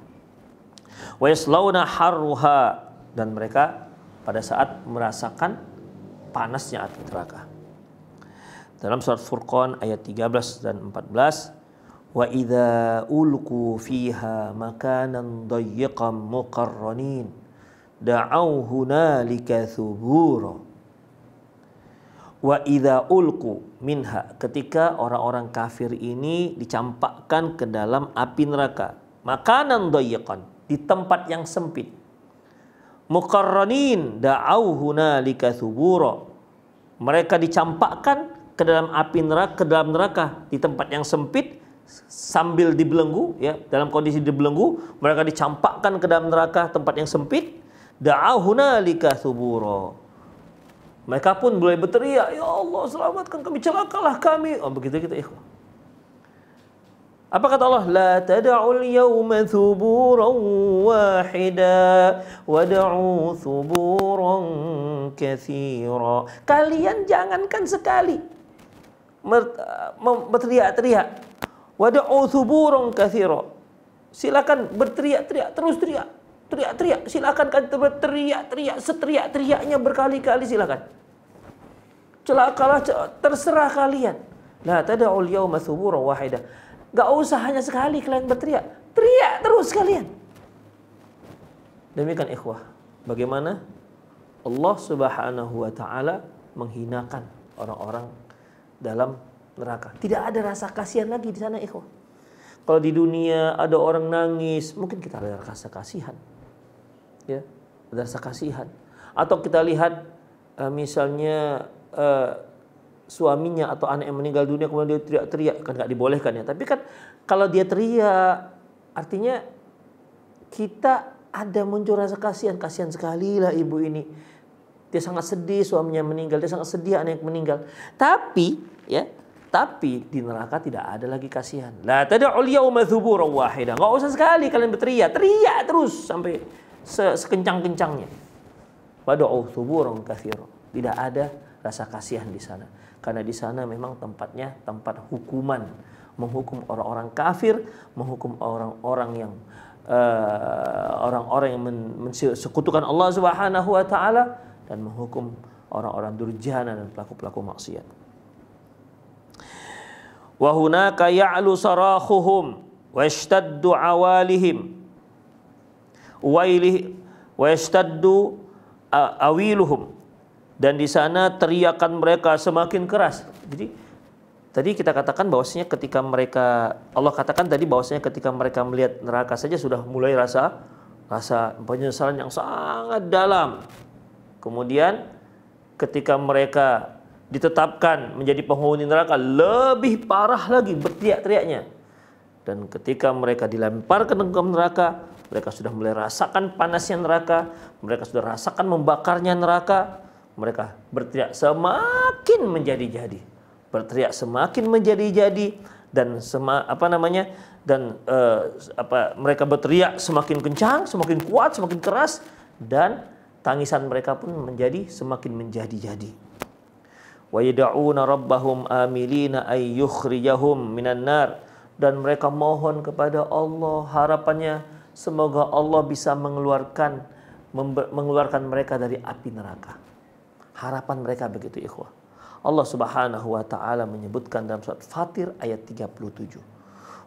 wa yaslawna harruha, dan mereka pada saat merasakan panasnya api neraka. Dalam surat Furqan ayat 13 dan 14, wa idza ulqu fiha makanan dayyiqan muqarranin da'au hunalika thubura. Wa idza ulqu minha, ketika orang-orang kafir ini dicampakkan ke dalam api neraka, makanan dayyiqan, di tempat yang sempit, muqarranin da'au hunalika thubura. Mereka dicampakkan ke dalam api neraka, ke dalam neraka di tempat yang sempit sambil dibelenggu, ya, dalam kondisi dibelenggu, mereka dicampakkan ke dalam neraka tempat yang sempit. Da'au hunalika thubura. Mereka pun mulai berteriak, ya Allah selamatkan kami, celakalah kami. Oh begitu gitu ikhwah. Apa kata Allah? La tad'ul yawma thuburan wahida wad'u thuburan katsira. Kalian jangankan sekali berteriak-teriak. Wad'u thuburan katsira. Silakan berteriak-teriak, terus teriak-teriak. Silakan kan berteriak-teriak, seteriak-teriaknya berkali-kali silakan. Celakalah, terserah kalian. La tad'ul yawma thuburan wahida. Gak usah hanya sekali kalian berteriak, teriak terus kalian. Demikian ikhwah, bagaimana Allah Subhanahu wa taala menghinakan orang-orang dalam neraka. Tidak ada rasa kasihan lagi di sana ikhwah. Kalau di dunia ada orang nangis, mungkin kita ada rasa kasihan. Ya, ada rasa kasihan. Atau kita lihat misalnya suaminya atau anak yang meninggal dunia kemudian dia teriak-teriak, kan nggak dibolehkan ya. Tapi kan kalau dia teriak artinya kita ada muncul rasa kasihan sekali lah ibu ini. Dia sangat sedih suaminya meninggal, dia sangat sedih anak yang meninggal. Tapi di neraka tidak ada lagi kasihan. La tad'ul yawma thuburan wahida. Enggak usah sekali kalian berteriak, teriak terus sampai sekencang-kencangnya. Wad'u thuburan katsira. Tidak ada rasa kasihan di sana. Karena di sana memang tempatnya tempat hukuman, menghukum orang-orang kafir, menghukum orang-orang yang mensekutukan Allah Subhanahu wa taala, dan menghukum orang-orang durjana dan pelaku-pelaku maksiat. Wa hunaka ya'lu sarahuhum wa yashtaddu awalihim wa yashtaddu awiluhum. Dan di sana teriakan mereka semakin keras. Jadi tadi kita katakan bahwasanya ketika mereka, Allah katakan tadi bahwasanya ketika mereka melihat neraka saja sudah mulai rasa penyesalan yang sangat dalam. Kemudian ketika mereka ditetapkan menjadi penghuni neraka, lebih parah lagi berteriak-teriaknya. Dan ketika mereka dilemparkan ke dalam neraka, mereka sudah mulai rasakan panasnya neraka, mereka sudah rasakan membakarnya neraka. Mereka berteriak semakin menjadi-jadi, berteriak semakin menjadi-jadi, dan mereka berteriak semakin kencang, semakin kuat, semakin keras, dan tangisan mereka pun menjadi semakin menjadi-jadi. Wa yad'una rabbahum amilina ay yukhrijahum minan nar. Dan mereka mohon kepada Allah, harapannya semoga Allah bisa mengeluarkan mereka dari api neraka. Harapan mereka begitu ikhwah. Allah Subhanahu wa taala menyebutkan dalam surat Fatir ayat 37.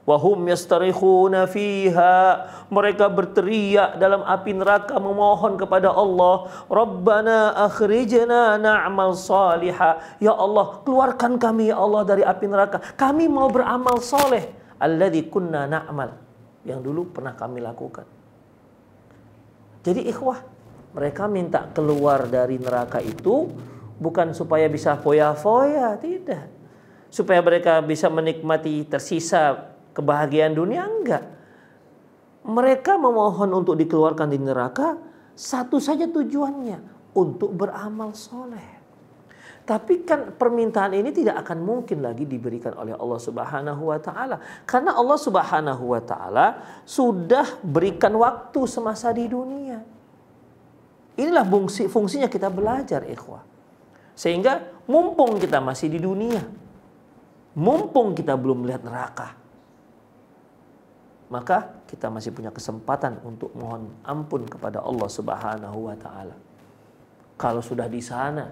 Wa hum yastarikhuna fiha. Mereka berteriak dalam api neraka memohon kepada Allah, Rabbana akhrijna na'mal salihah. Ya Allah, keluarkan kami ya Allah dari api neraka. Kami mau beramal soleh. Alladzi kunna na'mal. Yang dulu pernah kami lakukan. Jadi ikhwah, mereka minta keluar dari neraka itu bukan supaya bisa foya-foya, tidak. Supaya mereka bisa menikmati tersisa kebahagiaan dunia, enggak. Mereka memohon untuk dikeluarkan di neraka, satu saja tujuannya, untuk beramal soleh. Tapi kan permintaan ini tidak akan mungkin lagi diberikan oleh Allah Subhanahu wa taala. Karena Allah Subhanahu wa taala sudah berikan waktu semasa di dunia. Inilah fungsinya kita belajar ikhwah. Sehingga mumpung kita masih di dunia, mumpung kita belum melihat neraka, maka kita masih punya kesempatan untuk mohon ampun kepada Allah Subhanahu wa taala. Kalau sudah di sana,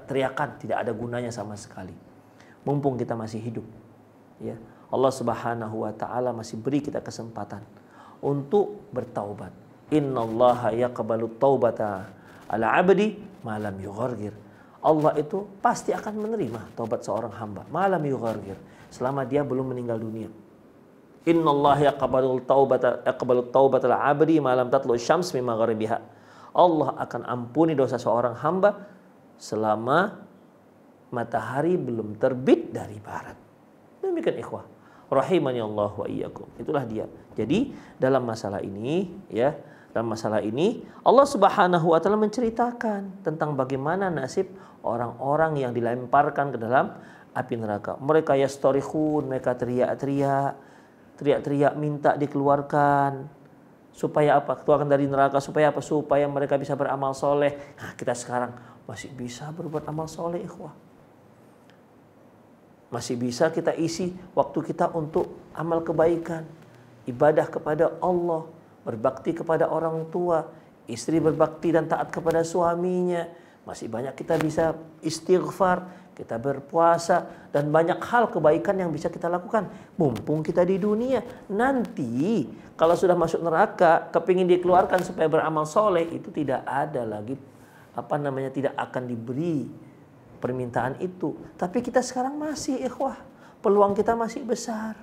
teriakan tidak ada gunanya sama sekali. Mumpung kita masih hidup, ya. Allah Subhanahu wa taala masih beri kita kesempatan untuk bertaubat. Innallaha yaqbalu taubata ala 'abdi ma lam yughargir. Allah itu pasti akan menerima taubat seorang hamba ma lam yughargir, selama dia belum meninggal dunia. Innallaha yaqbalu taubata ala 'abdi ma lam tatlu asy-syams min maghribiha. Allah akan ampuni dosa seorang hamba selama matahari belum terbit dari barat. Demikian ikhwah rahimani Allah wa iyyakum. Itulah dia. Jadi dalam masalah ini ya, dalam masalah ini Allah Subhanahu wa taala menceritakan tentang bagaimana nasib orang-orang yang dilemparkan ke dalam api neraka. Mereka yastarihun, mereka teriak-teriak minta dikeluarkan. Supaya apa? Keluarkan dari neraka supaya apa? Supaya mereka bisa beramal soleh. Nah, kita sekarang masih bisa berbuat amal soleh, ikhwah. Masih bisa kita isi waktu kita untuk amal kebaikan, ibadah kepada Allah, berbakti kepada orang tua, istri berbakti dan taat kepada suaminya. Masih banyak kita bisa istighfar, kita berpuasa, dan banyak hal kebaikan yang bisa kita lakukan. Mumpung kita di dunia, nanti kalau sudah masuk neraka, kepingin dikeluarkan supaya beramal soleh, itu tidak ada lagi, tidak akan diberi permintaan itu. Tapi kita sekarang masih, ikhwah, peluang kita masih besar.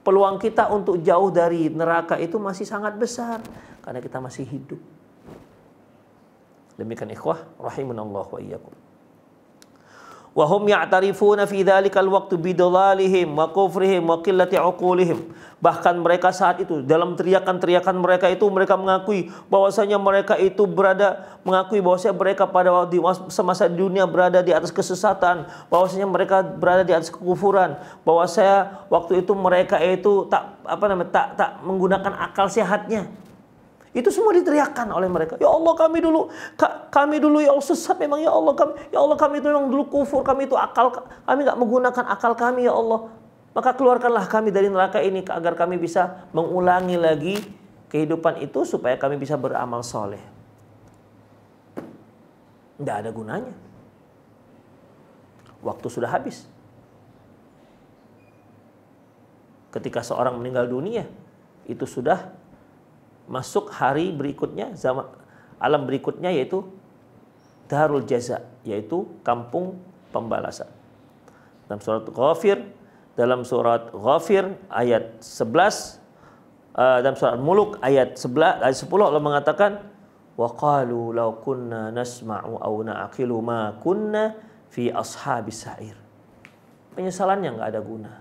Peluang kita untuk jauh dari neraka itu masih sangat besar karena kita masih hidup. Demikian ikhwah rahimanallah wa iyyakum. Wa hum ya'tarifuna fi dzalikal waqti bidalalihim wa kufrihim wa qillati uqulihim. Bahkan mereka saat itu dalam teriakan-teriakan mereka itu mereka mengakui bahwasanya mereka itu pada waktu semasa dunia berada di atas kesesatan, bahwasanya mereka berada di atas kekufuran, bahwasanya waktu itu mereka itu tak menggunakan akal sehatnya. Itu semua diteriakkan oleh mereka. Ya Allah, kami dulu ya Allah sesat memang, ya Allah kami itu memang dulu kufur, kami nggak menggunakan akal kami, ya Allah. Maka keluarkanlah kami dari neraka ini agar kami bisa mengulangi lagi kehidupan itu supaya kami bisa beramal soleh. Tidak ada gunanya. Waktu sudah habis. Ketika seorang meninggal dunia, itu sudah masuk hari berikutnya, alam berikutnya, yaitu Darul Jaza, yaitu kampung pembalasan. Dalam surat Ghafir ayat 11, dalam surat Muluk ayat 10 Allah mengatakan, wa qalu law kunna nasma'u aw na'qilu ma kunna fi ashabis sa'ir. Penyesalannya enggak ada guna.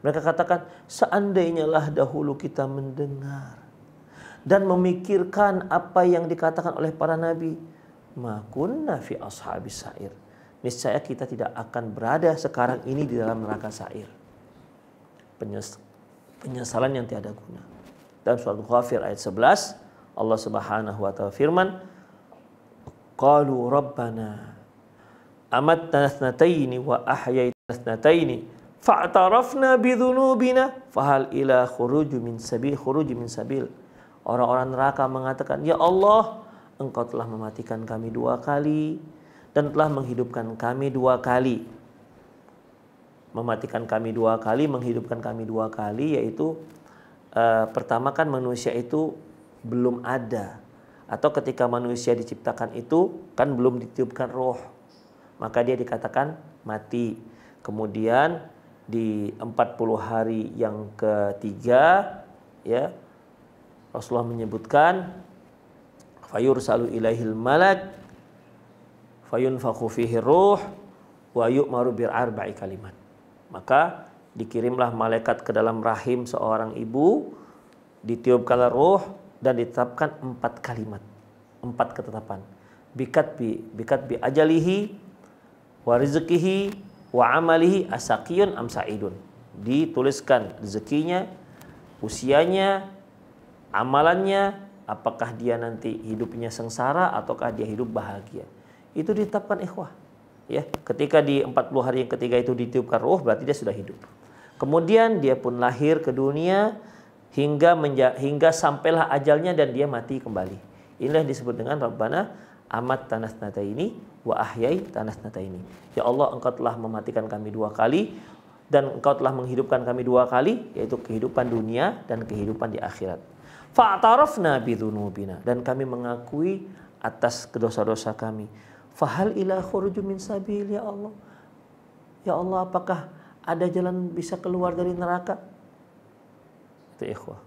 Mereka katakan, seandainya lah dahulu kita mendengar dan memikirkan apa yang dikatakan oleh para nabi, ma kunna fi ashabis sa'ir. Niscaya kita tidak akan berada sekarang ini di dalam neraka sa'ir. Penyesalan yang tiada guna. Dalam surat Ghafir ayat 11, Allah Subhanahu wa taala firman, qalu rabbana amatna thnataini wa ahyaytana thnataini fa'tarafna bidhunubina fahal ila khuruj min sabil. Orang-orang neraka mengatakan, ya Allah, Engkau telah mematikan kami 2 kali dan telah menghidupkan kami 2 kali. Mematikan kami 2 kali, menghidupkan kami 2 kali, yaitu pertama kan manusia itu belum ada, atau ketika manusia diciptakan itu kan belum ditiupkan roh, maka dia dikatakan mati. Kemudian di 40 hari yang ketiga, ya, Rasulullah menyebutkan fayursalu ilaihil malak fayunfakhu fihi ruh wa yu'maru bir arba'i kalimat. Maka dikirimlah malaikat ke dalam rahim seorang ibu, ditiupkanlah ruh dan ditetapkan 4 kalimat, 4 ketetapan. Bikatbi ajalihi wa rizqihi wa amalihi asaqiyun am sa'idun. Dituliskan rezekinya, usianya, amalannya, apakah dia nanti hidupnya sengsara ataukah dia hidup bahagia. Itu ditetapkan, ikhwah. Ya, ketika di 40 hari yang ketiga itu ditiupkan ruh, berarti dia sudah hidup. Kemudian dia pun lahir ke dunia hingga sampailah ajalnya dan dia mati kembali. Inilah disebut dengan Rabbana amat tanasnataini wa ahyai tanasnataini. Ya Allah, Engkau telah mematikan kami 2 kali dan Engkau telah menghidupkan kami 2 kali, yaitu kehidupan dunia dan kehidupan di akhirat. Fa'tarafna bidzunubina, dan kami mengakui atas dosa-dosa kami. Fahal ila khuruju min sabil, ya Allah. Ya Allah, apakah ada jalan bisa keluar dari neraka? Itu ikhwah.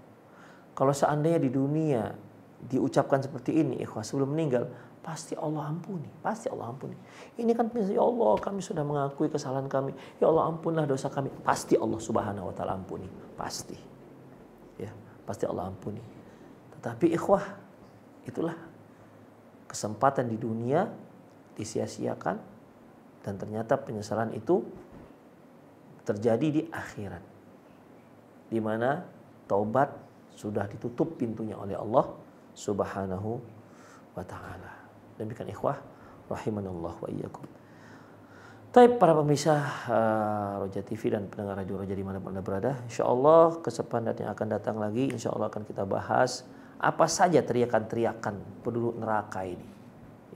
Kalau seandainya di dunia diucapkan seperti ini, ikhwah, sebelum meninggal, pasti Allah ampuni, pasti Allah ampuni. Ini kan, ya Allah, kami sudah mengakui kesalahan kami, ya Allah ampunlah dosa kami, pasti Allah Subhanahu wa taala ampuni, pasti. Ya, pasti Allah ampuni. Tetapi ikhwah, itulah kesempatan di dunia disia-siakan, dan ternyata penyesalan itu terjadi di akhirat, di mana taubat sudah ditutup pintunya oleh Allah Subhanahu wa taala. Demikian ikhwah rahimanallah wa iyyakum. Baik para pemirsa Roja TV dan pendengar Radio Roja dimanapun Anda berada, insyaallah kesempatan yang akan datang lagi, insyaallah akan kita bahas apa saja teriakan-teriakan penduduk neraka ini.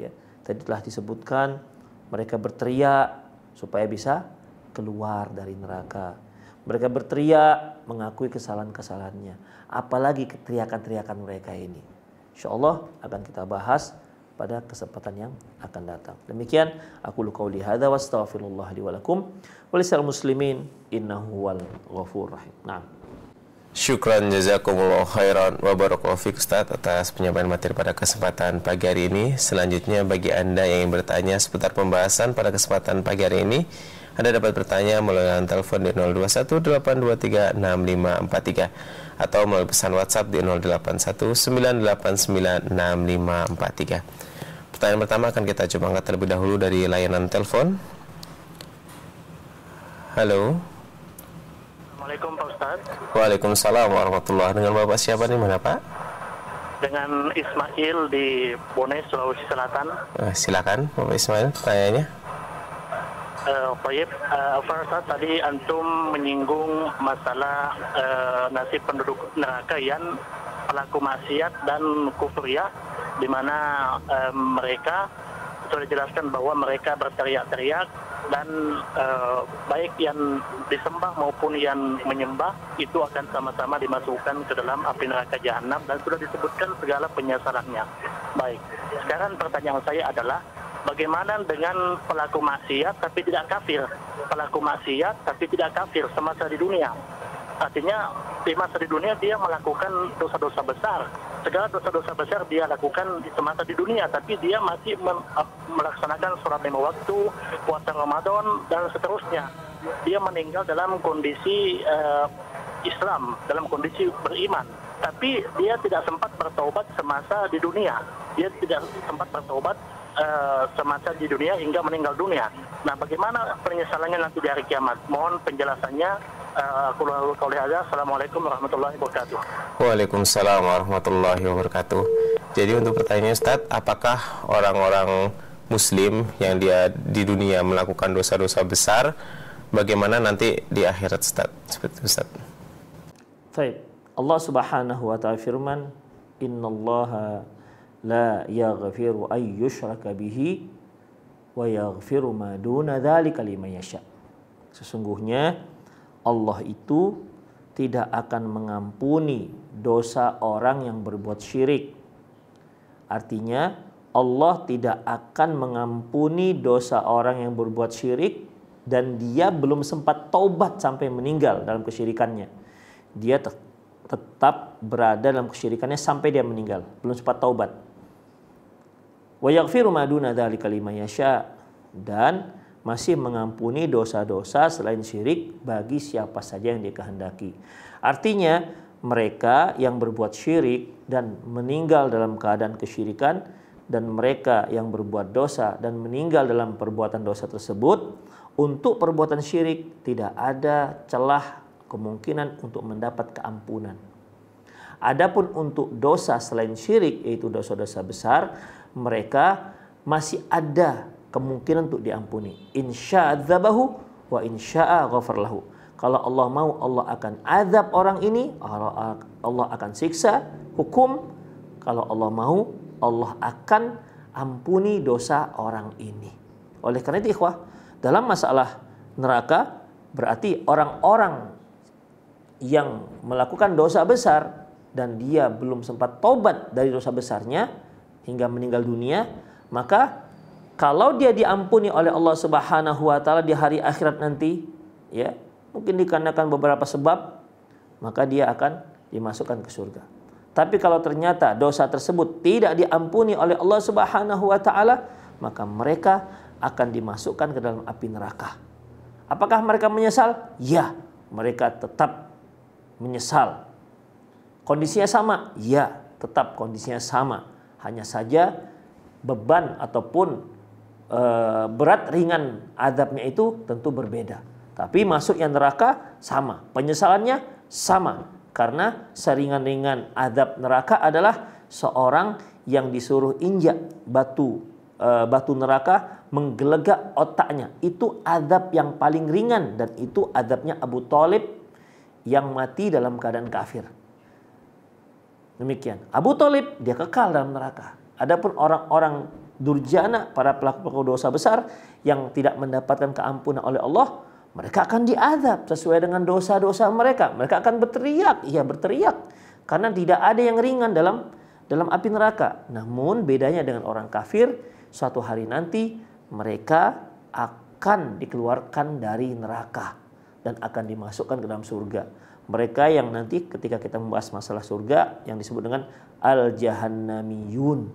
Ya, tadi telah disebutkan mereka berteriak supaya bisa keluar dari neraka. Mereka berteriak mengakui kesalahan-kesalahannya. Apalagi teriakan-teriakan mereka ini. InsyaAllah akan kita bahas pada kesempatan yang akan datang. Demikian aku qauli hadza wa astaghfirullah li wa lakum wa lisal muslimin innahu wal ghafur rahim. Naam. Syukran jazakumullah khairan wa barakallahu fiik Ustaz atas penyampaian materi pada kesempatan pagi hari ini. Selanjutnya bagi Anda yang ingin bertanya seputar pembahasan pada kesempatan pagi hari ini, Anda dapat bertanya melalui telepon di 0218236543 atau melalui pesan WhatsApp di 0819896543. Pertanyaan pertama akan kita coba angkat terlebih dahulu dari layanan telepon. Halo. Assalamualaikum Pak Ustadz. Waalaikumsalam warahmatullahi. Dengan Bapak siapa nih, mana Pak? Dengan Ismail di Bone, Sulawesi Selatan. Silakan Bapak Ismail, pertanyaannya. Pak Ustadz, tadi antum menyinggung masalah nasib penduduk neraka yang pelaku maksiat dan kufriyah, di mana mereka sudah dijelaskan bahwa mereka berteriak-teriak dan baik yang disembah maupun yang menyembah itu akan sama-sama dimasukkan ke dalam api neraka jahanam, dan sudah disebutkan segala penyesalannya. Baik, sekarang pertanyaan saya adalah bagaimana dengan pelaku maksiat tapi tidak kafir? Pelaku maksiat tapi tidak kafir semasa di dunia. Artinya di masa di dunia dia melakukan dosa-dosa besar. Segala dosa-dosa besar dia lakukan di semasa di dunia, tapi dia masih melaksanakan sholat 5 waktu, puasa Ramadan, dan seterusnya. Dia meninggal dalam kondisi Islam, dalam kondisi beriman. Tapi dia tidak sempat bertaubat semasa di dunia. Dia tidak sempat bertaubat semasa di dunia hingga meninggal dunia. Nah, bagaimana penyesalannya nanti di hari kiamat? Mohon penjelasannya. Assalamualaikum warahmatullahi wabarakatuh. Waalaikumsalam warahmatullahi wabarakatuh. Jadi untuk pertanyaan Ustadz, apakah orang-orang Muslim yang dia di dunia melakukan dosa-dosa besar, bagaimana nanti di akhirat Ustadz? Seperti Ustadz. Baik. Allah Subhanahu wa taala firman, "Innallaha la yaghfiru ay yushraka bihi wa yaghfiru ma duna dzalika liman yasha." Sesungguhnya Allah itu tidak akan mengampuni dosa orang yang berbuat syirik. Artinya Allah tidak akan mengampuni dosa orang yang berbuat syirik dan dia belum sempat taubat sampai meninggal dalam kesyirikannya. Dia tetap berada dalam kesyirikannya sampai dia meninggal, belum sempat taubat. Wa yaghfiru ma duna dzalika liman yasha, dan masih mengampuni dosa-dosa selain syirik bagi siapa saja yang dikehendaki. Artinya mereka yang berbuat syirik dan meninggal dalam keadaan kesyirikan, dan mereka yang berbuat dosa dan meninggal dalam perbuatan dosa tersebut, untuk perbuatan syirik tidak ada celah kemungkinan untuk mendapat keampunan. Adapun untuk dosa selain syirik, yaitu dosa-dosa besar, mereka masih ada kemungkinan untuk diampuni. Insya'adzabahu wa insya'a ghafarlahu. Kalau Allah mau, Allah akan azab orang ini, Allah akan siksa, hukum. Kalau Allah mau, Allah akan ampuni dosa orang ini. Oleh karena itu ikhwah, dalam masalah neraka, berarti orang-orang yang melakukan dosa besar dan dia belum sempat taubat dari dosa besarnya hingga meninggal dunia, maka kalau dia diampuni oleh Allah Subhanahu wa taala di hari akhirat nanti, ya, mungkin dikarenakan beberapa sebab, maka dia akan dimasukkan ke surga. Tapi kalau ternyata dosa tersebut tidak diampuni oleh Allah Subhanahu wa taala, maka mereka akan dimasukkan ke dalam api neraka. Apakah mereka menyesal? Ya, mereka tetap menyesal. Kondisinya sama? Ya, tetap kondisinya sama. Hanya saja beban ataupun berat ringan azabnya itu tentu berbeda. Tapi masuknya neraka sama, penyesalannya sama. Karena seringan-ringan azab neraka adalah seorang yang disuruh injak batu neraka menggelegak otaknya. Itu azab yang paling ringan, dan itu azabnya Abu Thalib yang mati dalam keadaan kafir. Demikian. Abu Thalib dia kekal dalam neraka. Adapun orang-orang durjana, para pelaku-pelaku dosa besar yang tidak mendapatkan keampunan oleh Allah, mereka akan diazab sesuai dengan dosa-dosa mereka. Mereka akan berteriak, berteriak. Karena tidak ada yang ringan dalam api neraka. Namun bedanya dengan orang kafir, suatu hari nanti mereka akan dikeluarkan dari neraka dan akan dimasukkan ke dalam surga. Mereka yang nanti ketika kita membahas masalah surga yang disebut dengan al-jahannamiyun,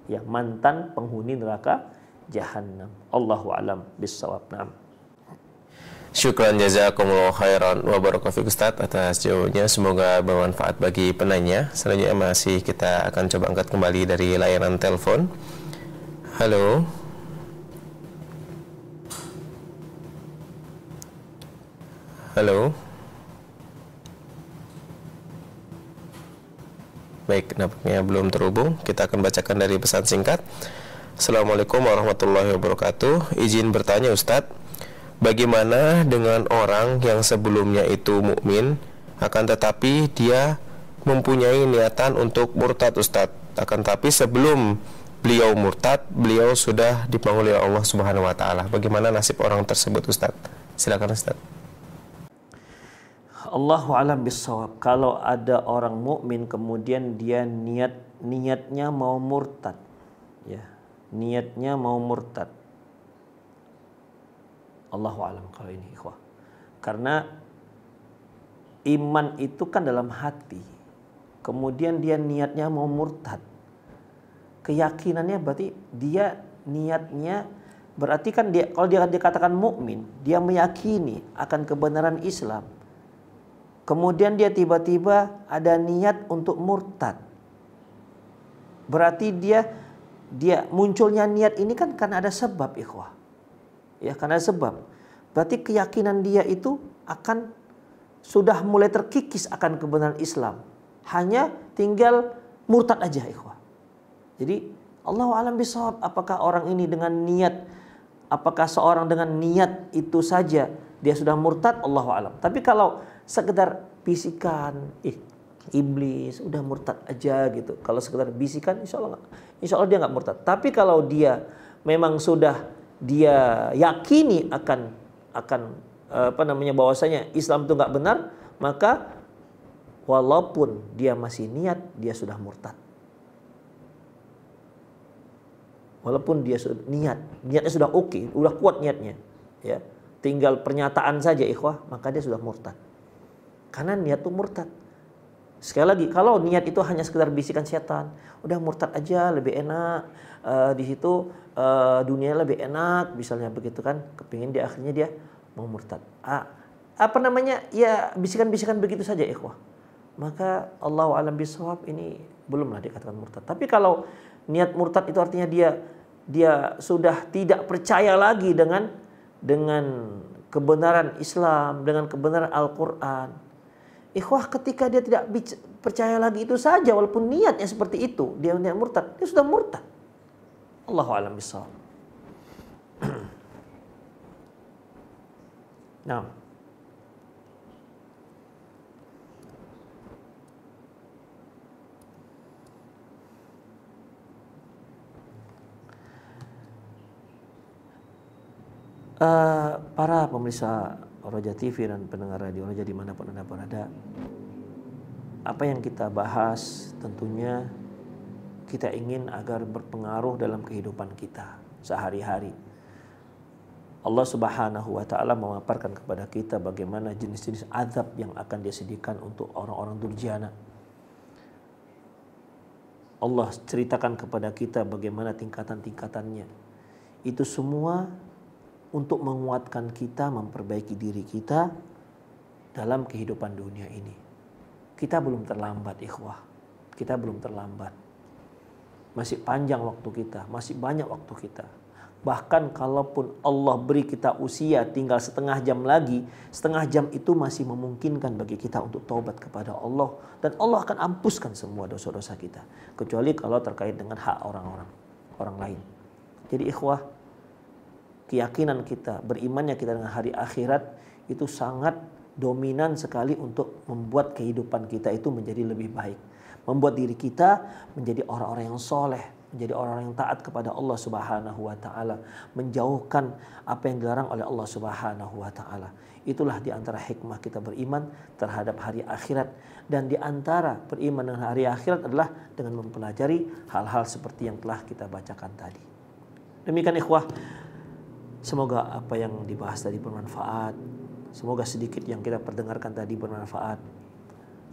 yang mantan penghuni neraka jahannam. Allahu a'lam bissawab. Naam. Syukran jazakumullah khairan wa barakallahu Ustaz atas jawabannya, semoga bermanfaat bagi penanya. Selanjutnya masih kita akan coba angkat kembali dari layanan telepon. Halo. Halo. Baik, nampaknya belum terhubung. Kita akan bacakan dari pesan singkat. Assalamualaikum warahmatullahi wabarakatuh. Izin bertanya Ustadz, bagaimana dengan orang yang sebelumnya itu mukmin, akan tetapi dia mempunyai niatan untuk murtad Ustadz. Akan tetapi sebelum beliau murtad, beliau sudah dipanggil oleh Allah Subhanahu wa taala. Bagaimana nasib orang tersebut Ustadz? Silakan Ustadz. Allahu a'lam bissawab. Kalau ada orang mukmin kemudian dia niatnya mau murtad, niatnya mau murtad. Allahu a'lam kalau ini ikhwah. Karena iman itu kan dalam hati. Kemudian dia niatnya mau murtad. Keyakinannya berarti dia niatnya, berarti kan dia, kalau dia dikatakan mukmin, dia meyakini akan kebenaran Islam. Kemudian dia tiba-tiba ada niat untuk murtad. Berarti dia munculnya niat ini kan karena ada sebab ikhwah. Ya, karena ada sebab. Berarti keyakinan dia itu akan sudah mulai terkikis akan kebenaran Islam. Hanya tinggal murtad aja ikhwah. Jadi Allahu a'lam bishawab, apakah orang ini dengan niat, apakah seorang dengan niat itu saja dia sudah murtad, Allahu a'lam. Tapi kalau sekedar bisikan, iblis udah murtad aja gitu. Kalau sekedar bisikan, insya Allah dia nggak murtad. Tapi kalau dia memang sudah dia yakini akan bahwasanya Islam itu nggak benar, maka walaupun dia masih niat, dia sudah murtad. Walaupun dia sudah niatnya sudah oke, udah kuat niatnya, ya, tinggal pernyataan saja ikhwah, maka dia sudah murtad. Karena niat itu murtad. Sekali lagi, kalau niat itu hanya sekedar bisikan setan, udah murtad aja lebih enak, di situ dunia lebih enak, misalnya begitu kan, kepingin dia akhirnya dia mau murtad. Ya bisikan-bisikan begitu saja ikhwah. Maka Allahu a'lam bishawab, ini belumlah dikatakan murtad. Tapi kalau niat murtad itu artinya dia sudah tidak percaya lagi dengan kebenaran Islam, dengan kebenaran Al-Quran. Ikhwah, ketika dia tidak percaya lagi itu saja, walaupun niatnya seperti itu, dia niat murtad, dia sudah murtad. Allahu a'lam bishawab. Nah, para pemirsa Roja TV dan pendengar radio Roja dimanapun Anda berada, apa yang kita bahas tentunya kita ingin agar berpengaruh dalam kehidupan kita sehari-hari. Allah Subhanahu wa taala memaparkan kepada kita bagaimana jenis-jenis azab yang akan disediakan untuk orang-orang durjana. Allah ceritakan kepada kita bagaimana tingkatan-tingkatannya. Itu semua untuk menguatkan kita, memperbaiki diri kita dalam kehidupan dunia ini. Kita belum terlambat, ikhwah. Kita belum terlambat. Masih panjang waktu kita, masih banyak waktu kita. Bahkan kalaupun Allah beri kita usia tinggal setengah jam lagi, setengah jam itu masih memungkinkan bagi kita untuk taubat kepada Allah. Dan Allah akan ampuskan semua dosa-dosa kita. Kecuali kalau terkait dengan hak orang lain. Jadi ikhwah, keyakinan kita, berimannya kita dengan hari akhirat itu sangat dominan sekali untuk membuat kehidupan kita itu menjadi lebih baik. Membuat diri kita menjadi orang-orang yang soleh, menjadi orang-orang yang taat kepada Allah Subhanahu wa taala, menjauhkan apa yang dilarang oleh Allah Subhanahu wa taala. Itulah di antara hikmah kita beriman terhadap hari akhirat, dan di antara beriman dengan hari akhirat adalah dengan mempelajari hal-hal seperti yang telah kita bacakan tadi. Demikian ikhwah, semoga apa yang dibahas tadi bermanfaat. Semoga sedikit yang kita perdengarkan tadi bermanfaat.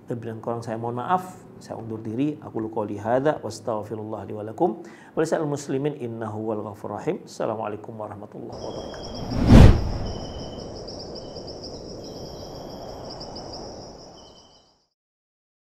Lebih dan kurang saya mohon maaf. Saya undur diri. Aku qouli hadza wa astaghfirullah li wa lakum wa lisa'il muslimin innahu wal ghafurur rahim. Assalamualaikum warahmatullahi wabarakatuh.